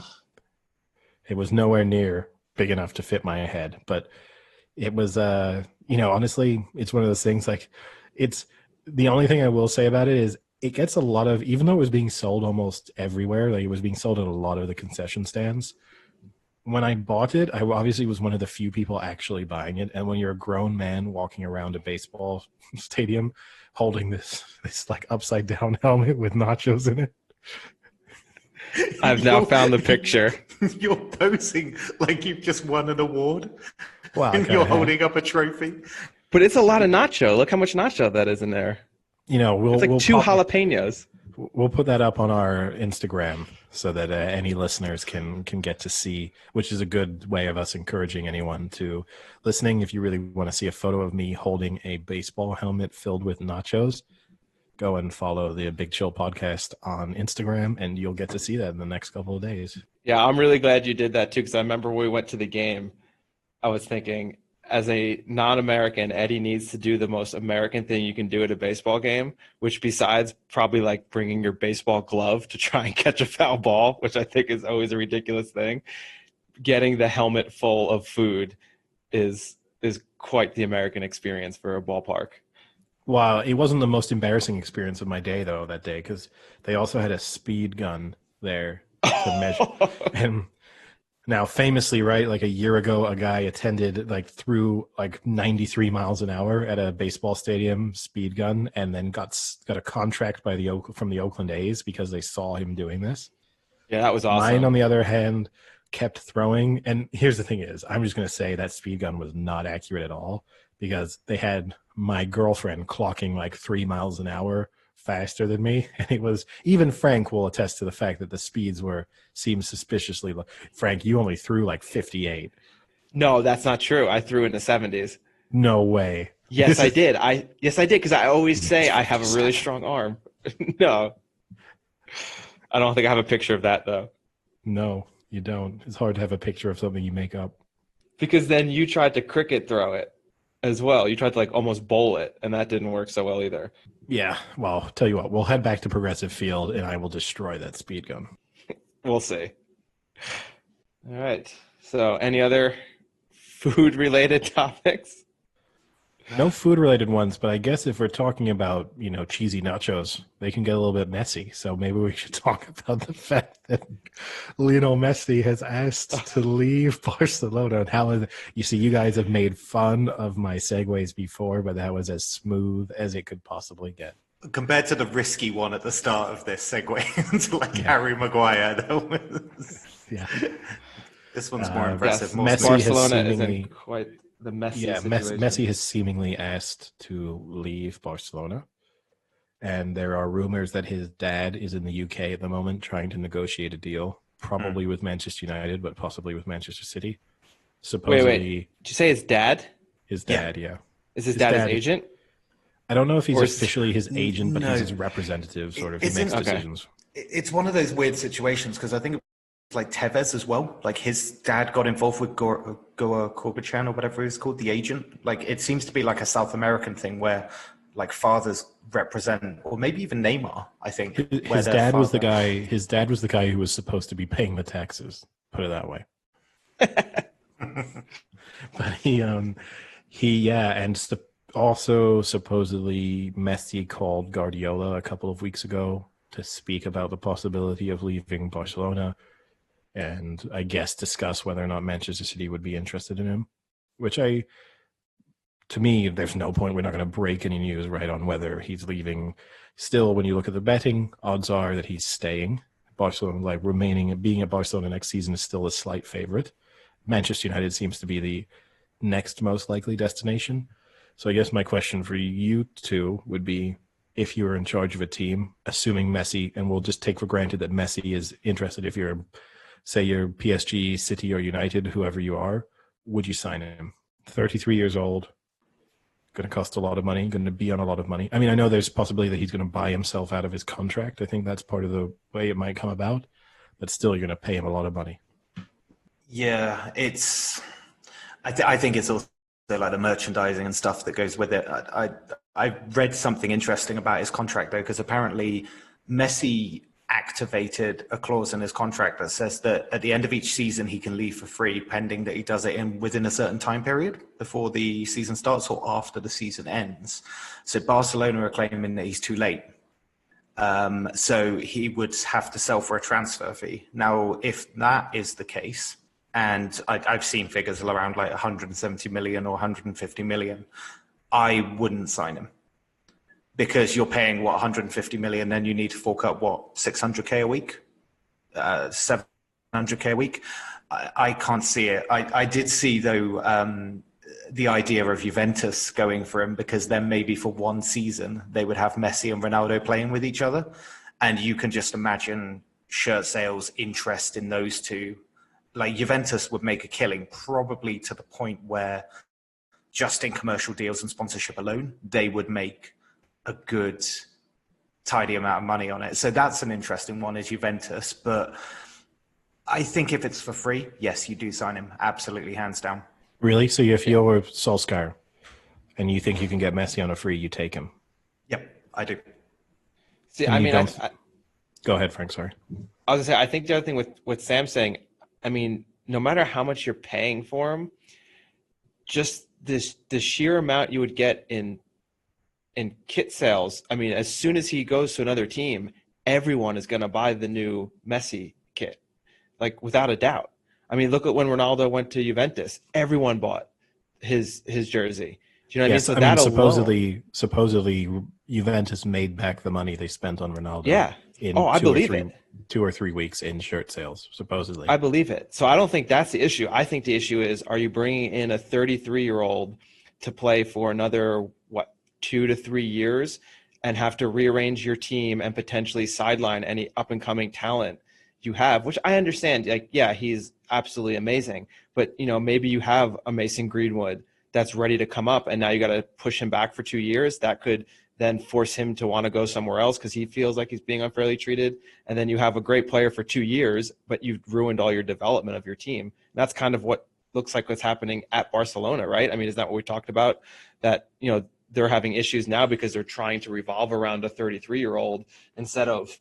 It was nowhere near big enough to fit my head, but it was, honestly, it's one of those things like it's the only thing I will say about it is it gets a lot of, even though it was being sold almost everywhere, like it was being sold at a lot of the concession stands. When I bought it, I obviously was one of the few people actually buying it. And when you're a grown man walking around a baseball stadium holding this like upside down helmet with nachos in it. I've now found the picture. You're posing like you've just won an award. Wow, and you're holding up a trophy. But it's a lot of nacho. Look how much nacho that is in there. It's like two jalapenos. We'll put that up on our Instagram so that any listeners can get to see, which is a good way of us encouraging anyone to listening. If you really want to see a photo of me holding a baseball helmet filled with nachos, go and follow the Big Chill podcast on Instagram, and you'll get to see that in the next couple of days. Yeah, I'm really glad you did that too, because I remember when we went to the game, I was thinking, as a non-American, Eddie needs to do the most American thing you can do at a baseball game, which besides probably like bringing your baseball glove to try and catch a foul ball, which I think is always a ridiculous thing, getting the helmet full of food is quite the American experience for a ballpark. Wow, it wasn't the most embarrassing experience of my day, though, that day, because they also had a speed gun there to measure. And now, famously, right, like a year ago, a guy threw like 93 miles an hour at a baseball stadium speed gun, and then got a contract from the Oakland A's because they saw him doing this. Yeah, that was awesome. Mine, on the other hand, kept throwing. And here's the thing is, I'm just going to say that speed gun was not accurate at all, because they had my girlfriend clocking like 3 miles an hour faster than me. And it was, even Frank will attest to the fact that the speeds seemed suspiciously low. Frank, you only threw like 58. No, that's not true. I threw in the 70s. No way. Yes, I did. Yes, I did, because I always say I have a really strong arm. No. I don't think I have a picture of that, though. No, you don't. It's hard to have a picture of something you make up. Because then you tried to cricket throw it as well. You tried to like almost bowl it, and that didn't work so well either. Yeah, well, tell you what, we'll head back to Progressive Field, and I will destroy that speed gun. We'll see. All right. So any other food-related topics? No food-related ones, but I guess if we're talking about, cheesy nachos, they can get a little bit messy. So maybe we should talk about the fact that Lionel Messi has asked to leave Barcelona. And how is it? You see, you guys have made fun of my segues before, but that was as smooth as it could possibly get. Compared to the risky one at the start of this segue into Harry Maguire, this one's more impressive. Yes, more Barcelona isn't quite the Messi situation. Messi has seemingly asked to leave Barcelona, and there are rumors that his dad is in the UK at the moment trying to negotiate a deal, probably with Manchester United, but possibly with Manchester City. Supposedly, wait. Did you say his dad? His dad, yeah. Is his dad his agent? I don't know if he's officially his agent, but he's his representative, sort of. He makes decisions. It's one of those weird situations because I think it's like Tevez as well. Like his dad got involved with Goa Korbachan or whatever he's called, the agent. Like it seems to be like a South American thing where like fathers represent, or maybe even Neymar, I think. His dad was the guy. His dad was the guy who was supposed to be paying the taxes. Put it that way. But and also supposedly Messi called Guardiola a couple of weeks ago to speak about the possibility of leaving Barcelona, and I guess discuss whether or not Manchester City would be interested in him. Which to me, there's no point. We're not going to break any news right on whether he's leaving. Still, when you look at the betting, odds are that he's staying. Barcelona, being at Barcelona next season, is still a slight favorite. Manchester United seems to be the next most likely destination. So I guess my question for you two would be, if you were in charge of a team, assuming Messi, and we'll just take for granted that Messi is interested, if you're, say you're PSG, City, or United, whoever you are, would you sign him? 33 years old, going to cost a lot of money, going to be on a lot of money. I mean, I know there's a possibility that he's going to buy himself out of his contract. I think that's part of the way it might come about, but still you're going to pay him a lot of money. Yeah, I think it's also like the merchandising and stuff that goes with it. I read something interesting about his contract though, because apparently Messi activated a clause in his contract that says that at the end of each season he can leave for free, pending that he does it within a certain time period before the season starts or after the season ends. So Barcelona are claiming that he's too late. So he would have to sell for a transfer fee. Now, if that is the case, and I've seen figures around like 170 million or 150 million, I wouldn't sign him. Because you're paying, 150 million, then you need to fork up, 600K a week? 700K a week? I can't see it. I did see, though, the idea of Juventus going for him, because then maybe for one season they would have Messi and Ronaldo playing with each other. And you can just imagine shirt sales, interest in those two. Like Juventus would make a killing, probably to the point where just in commercial deals and sponsorship alone, they would make a good, tidy amount of money on it. So that's an interesting one, is Juventus. But I think if it's for free, yes, you do sign him. Absolutely, hands down. Really? So if you're Solskjaer and you think you can get Messi on a free, you take him? Yep, I do. See, Go ahead, Frank, sorry. I was going to say, I think the other thing with Sam saying, I mean, no matter how much you're paying for him, just the sheer amount you would get in kit sales. I mean, as soon as he goes to another team, everyone is going to buy the new Messi kit, like without a doubt. I mean, look at when Ronaldo went to Juventus. Everyone bought his jersey. Do you know what I mean? So that supposedly Juventus made back the money they spent on Ronaldo. Yeah. I believe it. 2 or 3 weeks in shirt sales, supposedly. I believe it. So I don't think that's the issue. I think the issue is, are you bringing in a 33-year-old to play for another, 2 to 3 years and have to rearrange your team and potentially sideline any up-and-coming talent you have, which I understand. Like, yeah, he's absolutely amazing. But, maybe you have a Mason Greenwood that's ready to come up, and now you got to push him back for 2 years. That could then force him to want to go somewhere else because he feels like he's being unfairly treated. And then you have a great player for 2 years, but you've ruined all your development of your team. And that's kind of what looks like what's happening at Barcelona, right? I mean, is that what we talked about? That, they're having issues now because they're trying to revolve around a 33-year-old instead of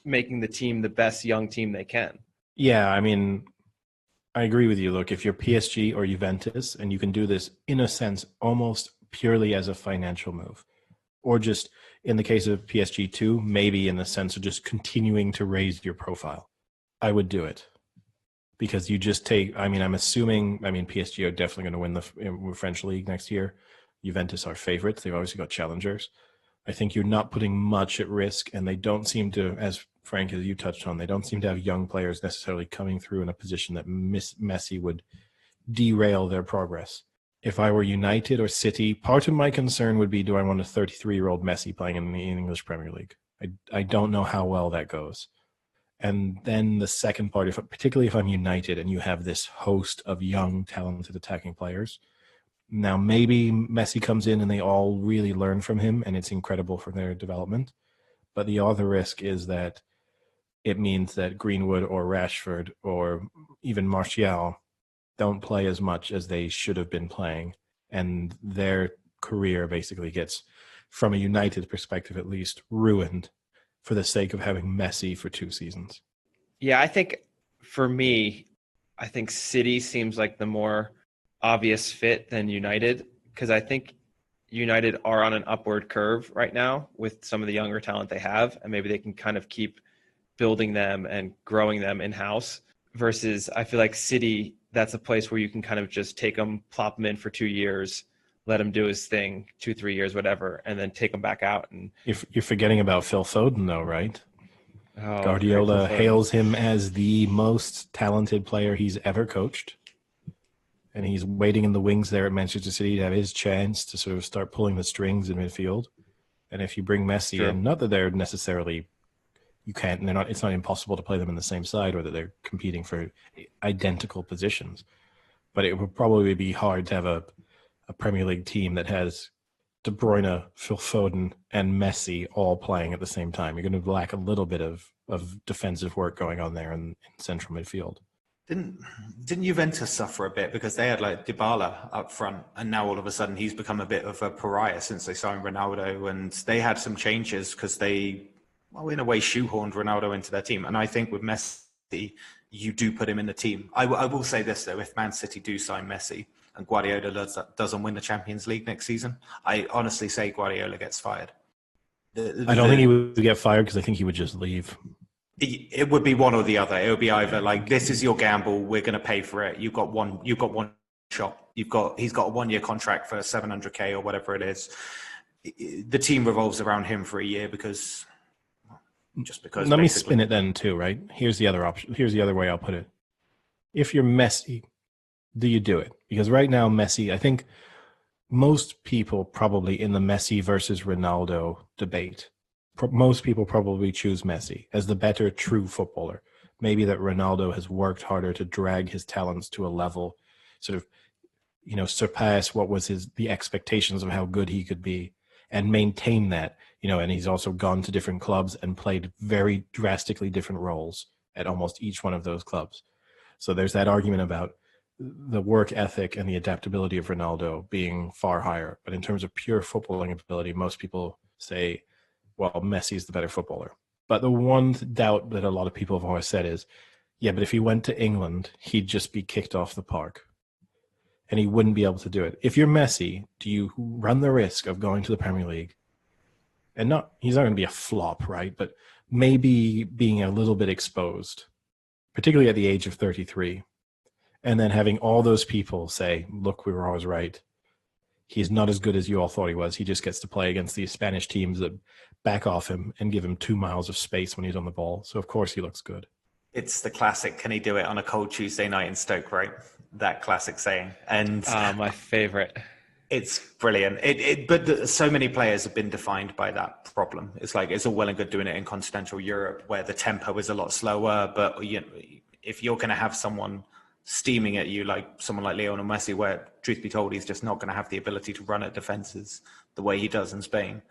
making the team the best young team they can. Yeah, I mean, I agree with you. Look, if you're PSG or Juventus, and you can do this in a sense almost purely as a financial move, or just in the case of PSG too, maybe in the sense of just continuing to raise your profile, I would do it. Because you just I'm assuming PSG are definitely going to win the French league next year. Juventus are favorites. They've obviously got challengers. I think you're not putting much at risk, and they don't seem to, as Frank, as you touched on, they don't seem to have young players necessarily coming through in a position that Messi would derail their progress. If I were United or City, part of my concern would be, do I want a 33-year-old Messi playing in the English Premier League? I don't know how well that goes. And then the second part, particularly if I'm United and you have this host of young, talented attacking players, now maybe Messi comes in and they all really learn from him and it's incredible for their development. But the other risk is that it means that Greenwood or Rashford or even Martial don't play as much as they should have been playing. And their career basically gets, from a United perspective at least, ruined for the sake of having Messi for 2 seasons. Yeah, I think for me, I think City seems like the more obvious fit than United, because I think United are on an upward curve right now with some of the younger talent they have, and maybe they can kind of keep building them and growing them in-house, versus I feel like City, that's a place where you can kind of just take him, plop him in for 2 years, let him do his thing, 2-3 years, whatever, and then take him back out. And You're forgetting about Phil Foden, though, right? Guardiola Phil Foden hails him as the most talented player he's ever coached. And he's waiting in the wings there at Manchester City to have his chance to sort of start pulling the strings in midfield. And if you bring Messi in, not that they're necessarily, you can't, and it's not impossible to play them in the same side or that they're competing for identical positions. But it would probably be hard to have a Premier League team that has De Bruyne, Phil Foden, and Messi all playing at the same time. You're going to lack a little bit of defensive work going on there in central midfield. Didn't Juventus suffer a bit because they had like Dybala up front, and now all of a sudden he's become a bit of a pariah since they signed Ronaldo, and they had some changes because they, well, in a way, shoehorned Ronaldo into their team. And I think with Messi, you do put him in the team. I will say this though: if Man City do sign Messi and Guardiola doesn't win the Champions League next season, I honestly say Guardiola gets fired. I don't think he would get fired because I think he would just leave. It would be one or the other. It would be either like, this is your gamble, we're going to pay for it. You've got one shot. He's got a 1-year contract for $700K or whatever it is. The team revolves around him for a year because. Let me spin it then too, right? Here's the other option. Here's the other way I'll put it. If you're Messi, do you do it? Because right now, Messi, I think most people probably in the Messi versus Ronaldo debate, most people probably choose Messi as the better true footballer. Maybe that Ronaldo has worked harder to drag his talents to a level, sort of, surpass what was the expectations of how good he could be and maintain that, and he's also gone to different clubs and played very drastically different roles at almost each one of those clubs. So there's that argument about the work ethic and the adaptability of Ronaldo being far higher. But in terms of pure footballing ability, most people say, well, Messi's the better footballer. But the one doubt that a lot of people have always said is, yeah, but if he went to England, he'd just be kicked off the park. And he wouldn't be able to do it. If you're Messi, do you run the risk of going to the Premier League? And he's not going to be a flop, right? But maybe being a little bit exposed, particularly at the age of 33. And then having all those people say, look, we were always right. He's not as good as you all thought he was. He just gets to play against these Spanish teams that back off him and give him 2 miles of space when he's on the ball. So, of course, he looks good. It's the classic, can he do it on a cold Tuesday night in Stoke, right? That classic saying. And my favorite. It's brilliant. But so many players have been defined by that problem. It's like, it's all well and good doing it in continental Europe where the tempo is a lot slower. But if you're going to have someone steaming at you like someone like Lionel Messi, where truth be told, he's just not going to have the ability to run at defenses the way he does in Spain.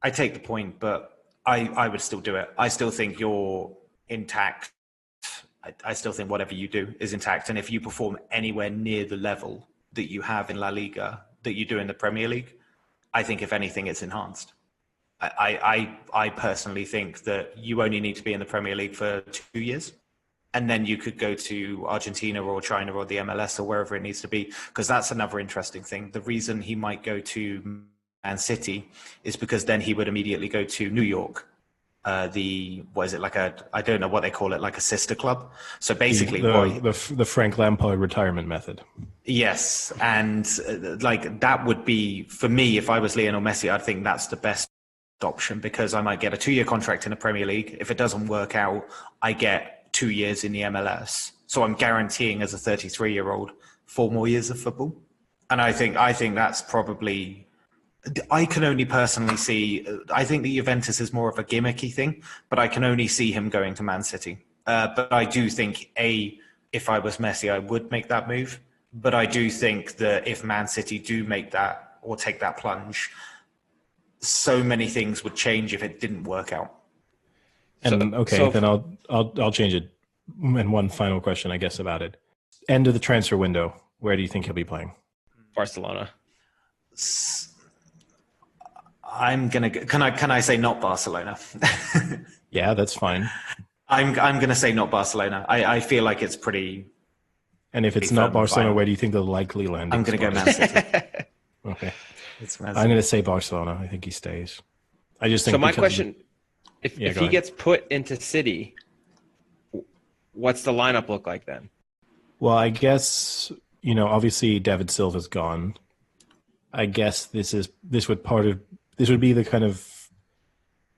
I take the point, but I would still do it. I still think you're intact. I still think whatever you do is intact. And if you perform anywhere near the level that you have in La Liga, that you do in the Premier League, I think if anything, it's enhanced. I personally think that you only need to be in the Premier League for 2 years. And then you could go to Argentina or China or the MLS or wherever it needs to be, because that's another interesting thing. The reason he might go to Man City is because then he would immediately go to New York. I don't know what they call it, like a sister club. So basically, the Frank Lampard retirement method. Yes, and that would be, for me, if I was Lionel Messi, I'd think that's the best option, because I might get a 2-year contract in the Premier League. If it doesn't work out, I get 2 years in the MLS. So I'm guaranteeing as a 33-year-old 4 more years of football. And I think that's probably, I can only personally see, I think the Juventus is more of a gimmicky thing, but I can only see him going to Man City. But I do think, if I was Messi, I would make that move. But I do think that if Man City do make that or take that plunge, so many things would change if it didn't work out. And then I'll change it. And one final question, I guess, about it. End of the transfer window. Where do you think he'll be playing? Barcelona. I'm gonna. Can I say not Barcelona? Yeah, that's fine. I'm gonna say not Barcelona. I feel like it's pretty. And if it's not Barcelona, where do you think the likely landing? I'm gonna go Man City. Okay, I'm gonna say Barcelona. I think he stays. I just think. So my question: if he gets put into City, what's the lineup look like then? Well, I guess obviously David Silva's gone. I guess this would be the kind of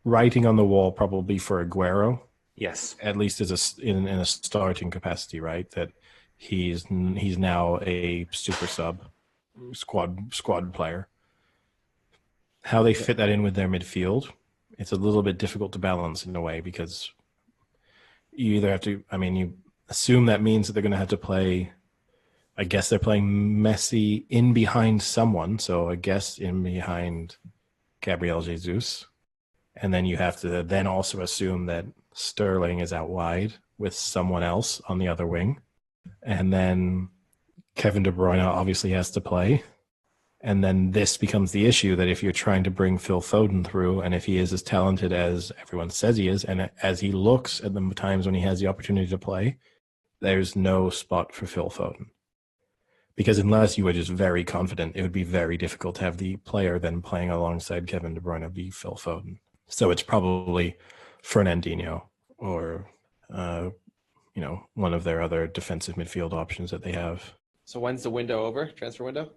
writing on the wall probably for Aguero. Yes, at least as in a starting capacity, right? That he's now a super sub squad player. How they fit that in with their midfield, it's a little bit difficult to balance in a way, because you either have to. I mean, you assume that means that they're going to have to play. I guess they're playing Messi in behind someone, so I guess in behind Gabriel Jesus. And then you have to then also assume that Sterling is out wide with someone else on the other wing. And then Kevin De Bruyne obviously has to play. And then this becomes the issue, that if you're trying to bring Phil Foden through, and if he is as talented as everyone says he is, and as he looks at the times when he has the opportunity to play, there's no spot for Phil Foden. Because unless you were just very confident, it would be very difficult to have the player then playing alongside Kevin De Bruyne be Phil Foden. So it's probably Fernandinho or, one of their other defensive midfield options that they have. So when's the window over? Transfer window?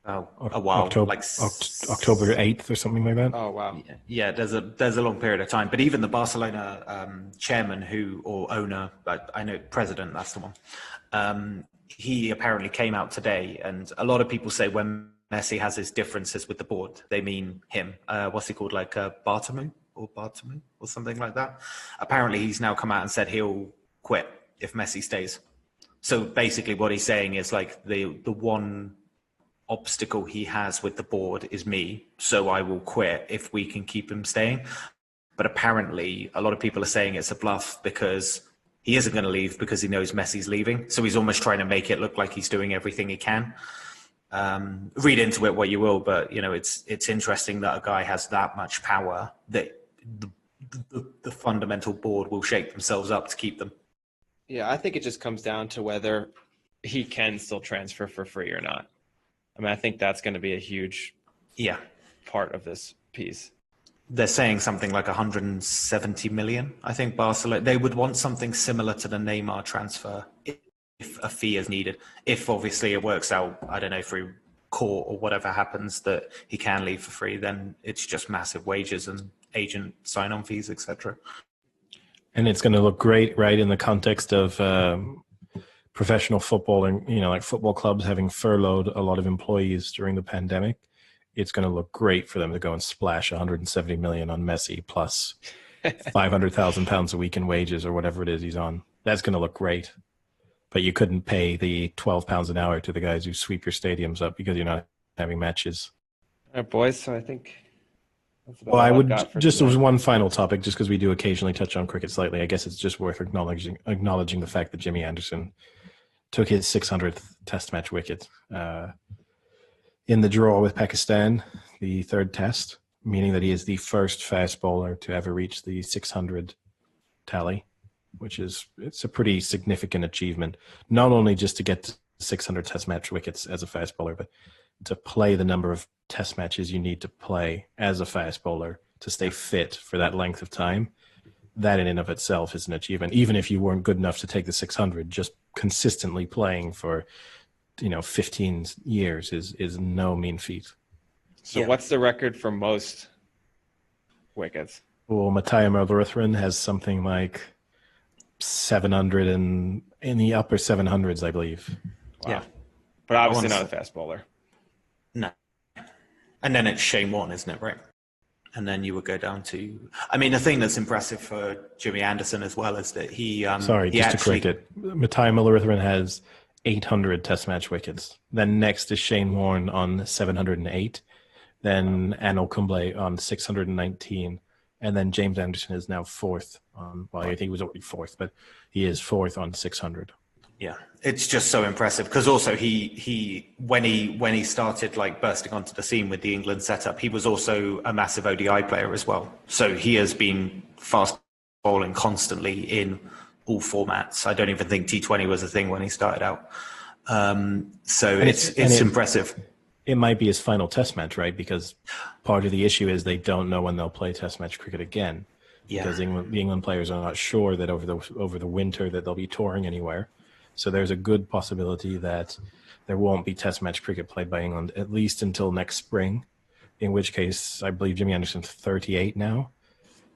Oh, a while, October 8th or something like that. Oh wow! Yeah, there's a long period of time. But even the Barcelona chairman or owner, I know president, that's the one. He apparently came out today, and a lot of people say when Messi has his differences with the board, they mean him. What's he called, like Bartomeu or something like that? Apparently, he's now come out and said he'll quit if Messi stays. So basically, what he's saying is like the one obstacle he has with the board is me, so I will quit if we can keep him staying. But apparently, a lot of people are saying it's a bluff, because he isn't going to leave because he knows Messi's leaving. So he's almost trying to make it look like he's doing everything he can. Read into it what you will, but it's interesting that a guy has that much power that the fundamental board will shake themselves up to keep them. Yeah, I think it just comes down to whether he can still transfer for free or not. I mean, I think that's going to be a huge part of this piece. They're saying something like 170 million. I think Barcelona, they would want something similar to the Neymar transfer if a fee is needed. If obviously it works out, I don't know, through court or whatever happens that he can leave for free, then it's just massive wages and agent sign-on fees, etc. And it's going to look great, right, in the context of professional football and, like football clubs having furloughed a lot of employees during the pandemic. It's going to look great for them to go and splash 170 million on Messi plus 500,000 pounds a week in wages or whatever it is he's on. That's going to look great. But you couldn't pay the 12 pounds an hour to the guys who sweep your stadiums up because you're not having matches. All right, boys. So I think that's about well, I would just today. as one final topic, just because we do occasionally touch on cricket slightly. I guess it's just worth acknowledging the fact that Jimmy Anderson took his 600th Test match wicket in the draw with Pakistan, the third Test, meaning that he is the first fast bowler to ever reach the 600 tally, which it's a pretty significant achievement. Not only just to get 600 Test match wickets as a fast bowler, but to play the number of Test matches you need to play as a fast bowler to stay fit for that length of time. That in and of itself is an achievement. Even if you weren't good enough to take the 600, just consistently playing for 15 years is no mean feat. So what's the record for most wickets? Well, Matteo Muratharan has something like 700 and in the upper 700s, I believe. Wow. Yeah, but obviously not a fast bowler. No. And then it's Shane Warne, isn't it, right? And then you would go down to... I mean, the thing that's impressive for Jimmy Anderson as well is that he... to correct it. Matteo Muratharan has 800 Test match wickets. Then next is Shane Warne on 708. Then Anil Kumble on 619. And then James Anderson is now fourth on, well, I think he was already fourth, but he is fourth on 600. Yeah, it's just so impressive because also when he started like bursting onto the scene with the England setup, he was also a massive ODI player as well. So he has been fast bowling constantly in all formats. I don't even think T20 was a thing when he started out. So it's impressive. It might be his final test match, right? Because part of the issue is they don't know when they'll play test match cricket again. Yeah. Because the England players are not sure that over the winter that they'll be touring anywhere. So there's a good possibility that there won't be test match cricket played by England, at least until next spring, in which case I believe Jimmy Anderson's 38 now.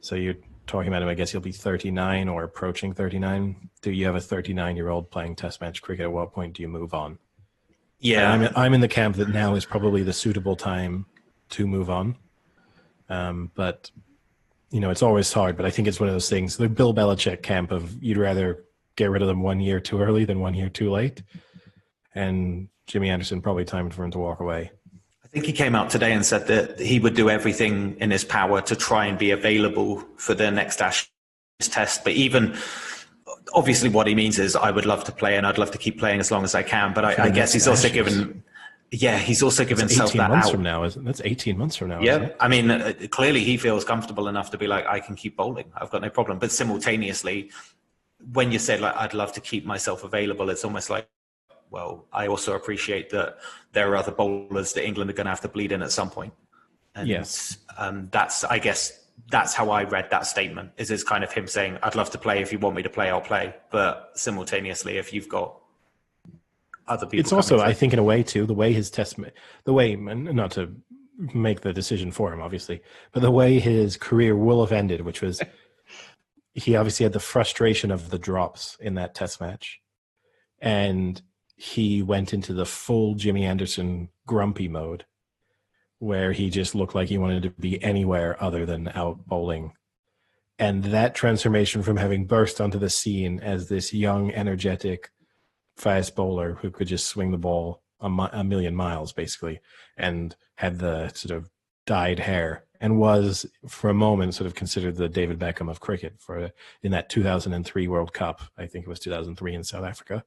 So you're talking about him, I guess he'll be 39 or approaching 39. Do you have a 39-year-old playing test match cricket? At what point do you move on? Yeah. I'm in the camp that now is probably the suitable time to move on. But, it's always hard, but I think it's one of those things, the Bill Belichick camp of you'd rather get rid of them 1 year too early than 1 year too late. And Jimmy Anderson, probably time for him to walk away. I think he came out today and said that he would do everything in his power to try and be available for the next Ashes test. But even, obviously what he means is I would love to play and I'd love to keep playing as long as I can. But I guess he's also given... Yeah, he's also given himself that out. 18 months from now, isn't it? That's 18 months from now, yeah, isn't it? I mean, clearly he feels comfortable enough to be like, I can keep bowling. I've got no problem. But simultaneously, when you say, like, I'd love to keep myself available, it's almost like, well, I also appreciate that there are other bowlers that England are going to have to bleed in at some point. And yes. I guess that's how I read that statement, is kind of him saying, I'd love to play. If you want me to play, I'll play. But simultaneously, if you've got other people. It's also, I think, in a way, too, not to make the decision for him, obviously, but the way his career will have ended, which was he obviously had the frustration of the drops in that test match. And he went into the full Jimmy Anderson grumpy mode where he just looked like he wanted to be anywhere other than out bowling. And that transformation from having burst onto the scene as this young, energetic, fast bowler who could just swing the ball a million miles, basically, and had the sort of dyed hair and was, for a moment, sort of considered the David Beckham of cricket in that 2003 World Cup. I think it was 2003 in South Africa.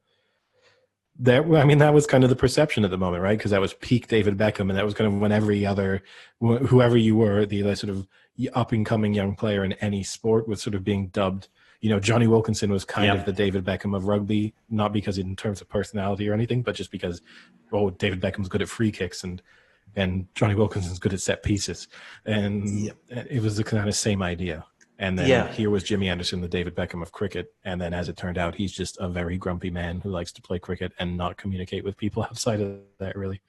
That was kind of the perception at the moment, right? Because that was peak David Beckham, and that was kind of when whoever you were, the sort of up-and-coming young player in any sport was sort of being dubbed. Johnny Wilkinson was kind of the David Beckham of rugby, not because in terms of personality or anything, but just because, David Beckham's good at free kicks and Johnny Wilkinson's good at set pieces. And it was the kind of same idea. And then here was Jimmy Anderson, the David Beckham of cricket. And then as it turned out, he's just a very grumpy man who likes to play cricket and not communicate with people outside of that, really.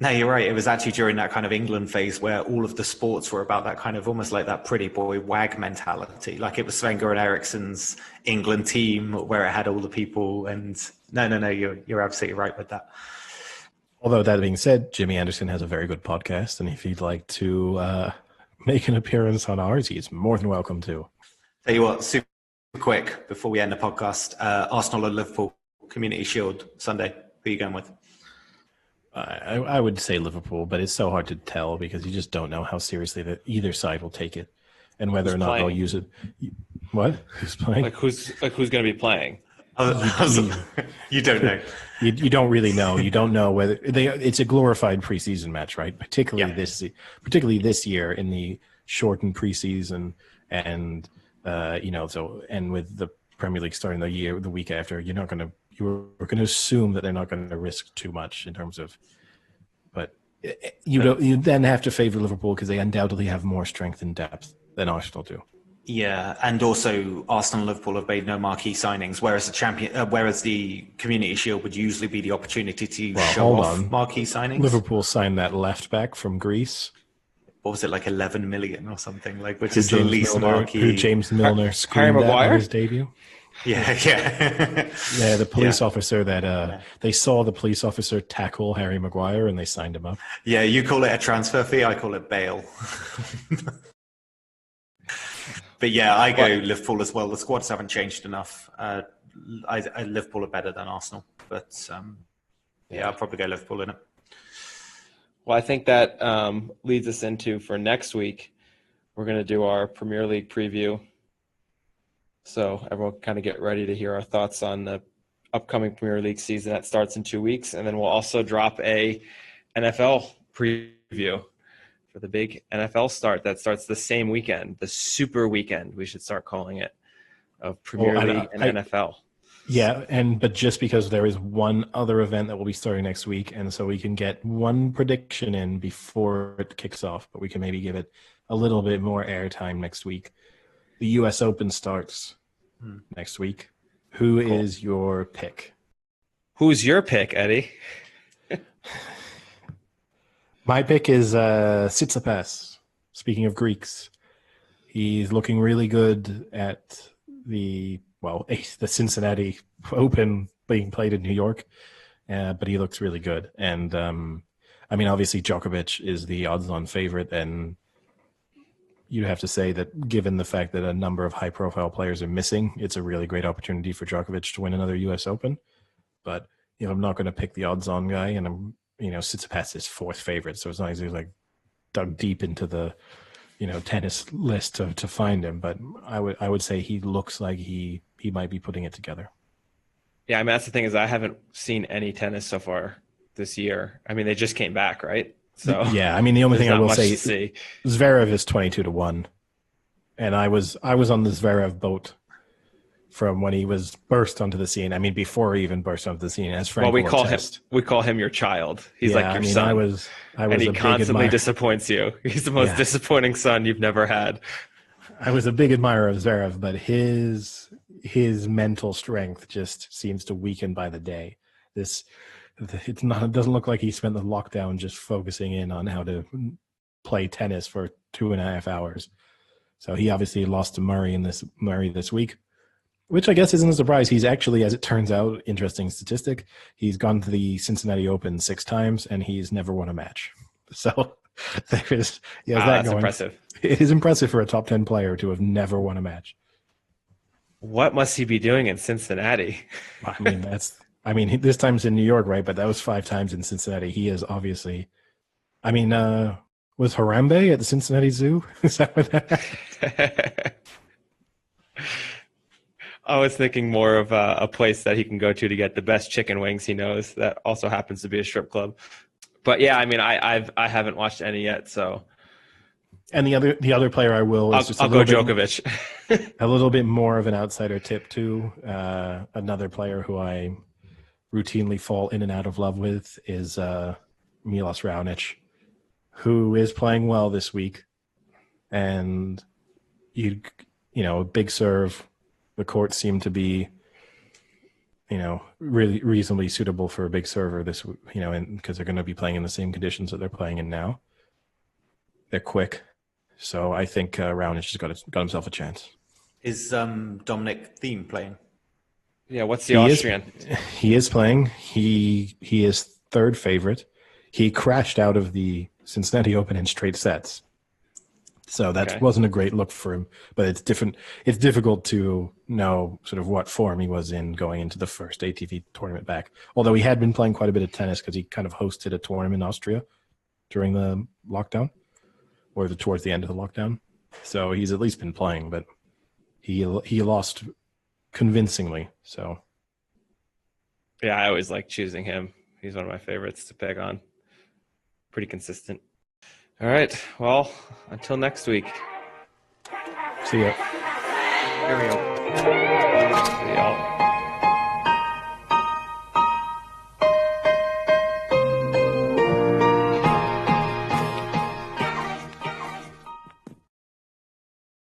No, you're right. It was actually during that kind of England phase where all of the sports were about that kind of almost like that pretty boy wag mentality. Like it was Sven-Göran Eriksson's England team where it had all the people. And no, you're absolutely right with that. Although that being said, Jimmy Anderson has a very good podcast. And if he'd like to make an appearance on ours, he's more than welcome to. Tell you what, super quick before we end the podcast, Arsenal and Liverpool Community Shield Sunday. Who are you going with? I would say Liverpool, but it's so hard to tell because you just don't know how seriously either side will take it and whether or not they'll use it. What? Who's playing? Who's going to be playing? You don't know. You don't really know. You don't know whether it's a glorified preseason match, right? Particularly this year in the shortened preseason, and and with the Premier League starting the week after, you're going to assume that they're not going to risk too much in terms of, but you then have to favor Liverpool because they undoubtedly have more strength and depth than Arsenal do. Yeah, and also Arsenal and Liverpool have made no marquee signings, whereas the Community Shield would usually be the opportunity to show off marquee signings. Liverpool signed that left back from Greece. What was it, like 11 million or something, which is the least marquee? Who James Milner screamed Harry Maguire? at his debut. Yeah. Yeah, the police officer they saw the police officer tackle Harry Maguire and they signed him up. Yeah, you call it a transfer fee, I call it bail. But yeah, I go Liverpool as well. The squads haven't changed enough. Liverpool are better than Arsenal, but I'll probably go Liverpool in it. Well, I think that leads us into for next week. we're going to do our Premier League preview. So everyone can kind of get ready to hear our thoughts on the upcoming Premier League season that starts in 2 weeks. And then we'll also drop a NFL preview for the big NFL start that starts the same weekend, the super weekend, we should start calling it, of Premier League and NFL. Yeah, but just because there is one other event that will be starting next week, and so we can get one prediction in before it kicks off, but we can maybe give it a little bit more airtime next week. The U.S. Open starts next week. Who is your pick? Who's your pick, Eddie? My pick is Tsitsipas. Speaking of Greeks, he's looking really good at the Cincinnati Open being played in New York, but he looks really good. And obviously Djokovic is the odds-on favorite, and you'd have to say that given the fact that a number of high-profile players are missing, it's a really great opportunity for Djokovic to win another U.S. Open. But I'm not going to pick the odds-on guy, and Tsitsipas is fourth favorite, so it's not easy like dug deep into the tennis list to find him. But I would say he looks like he might be putting it together. Yeah, that's the thing is I haven't seen any tennis so far this year. They just came back, right? So yeah, the only thing I will say is Zverev is 22-1, and I was on the Zverev boat from when he was burst onto the scene. before he even burst onto the scene, as Frank. Well, we call him your child. He's like your son. I was and he constantly disappoints you. He's the most disappointing son you've never had. I was a big admirer of Zverev, but his mental strength just seems to weaken by the day. It doesn't look like he spent the lockdown just focusing in on how to play tennis for 2.5 hours. So he obviously lost to Murray this week, which I guess isn't a surprise. He's actually, as it turns out, interesting statistic, he's gone to the Cincinnati Open 6 times and he's never won a match. So that's impressive. It is impressive for a top 10 player to have never won a match. What must he be doing in Cincinnati? This time's in New York, right? But that was 5 times in Cincinnati. He is obviously, was Harambe at the Cincinnati Zoo? Is that what that? I was thinking more of a place that he can go to get the best chicken wings he knows. That also happens to be a strip club. But yeah, I haven't watched any yet. So, and the other player I will is I'll go Djokovic. A little bit more of an outsider tip too. Another player who I routinely fall in and out of love with is Milos Raonic, who is playing well this week, and a big serve. The courts seem to be, really reasonably suitable for a big server this, and because they're going to be playing in the same conditions that they're playing in now. They're quick, so I think Raonic has got himself a chance. Is Dominic Thiem playing? Yeah, what's the Austrian? He is playing. He is third favorite. He crashed out of the Cincinnati Open in straight sets. So that wasn't a great look for him, but it's different. It's difficult to know sort of what form he was in going into the first ATP tournament back. Although he had been playing quite a bit of tennis because he kind of hosted a tournament in Austria during the lockdown, or towards the end of the lockdown. So he's at least been playing, but he lost convincingly. So yeah, I always like choosing him. He's one of my favorites to pick on. Pretty consistent. All right. Well, until next week. See ya. Here we go.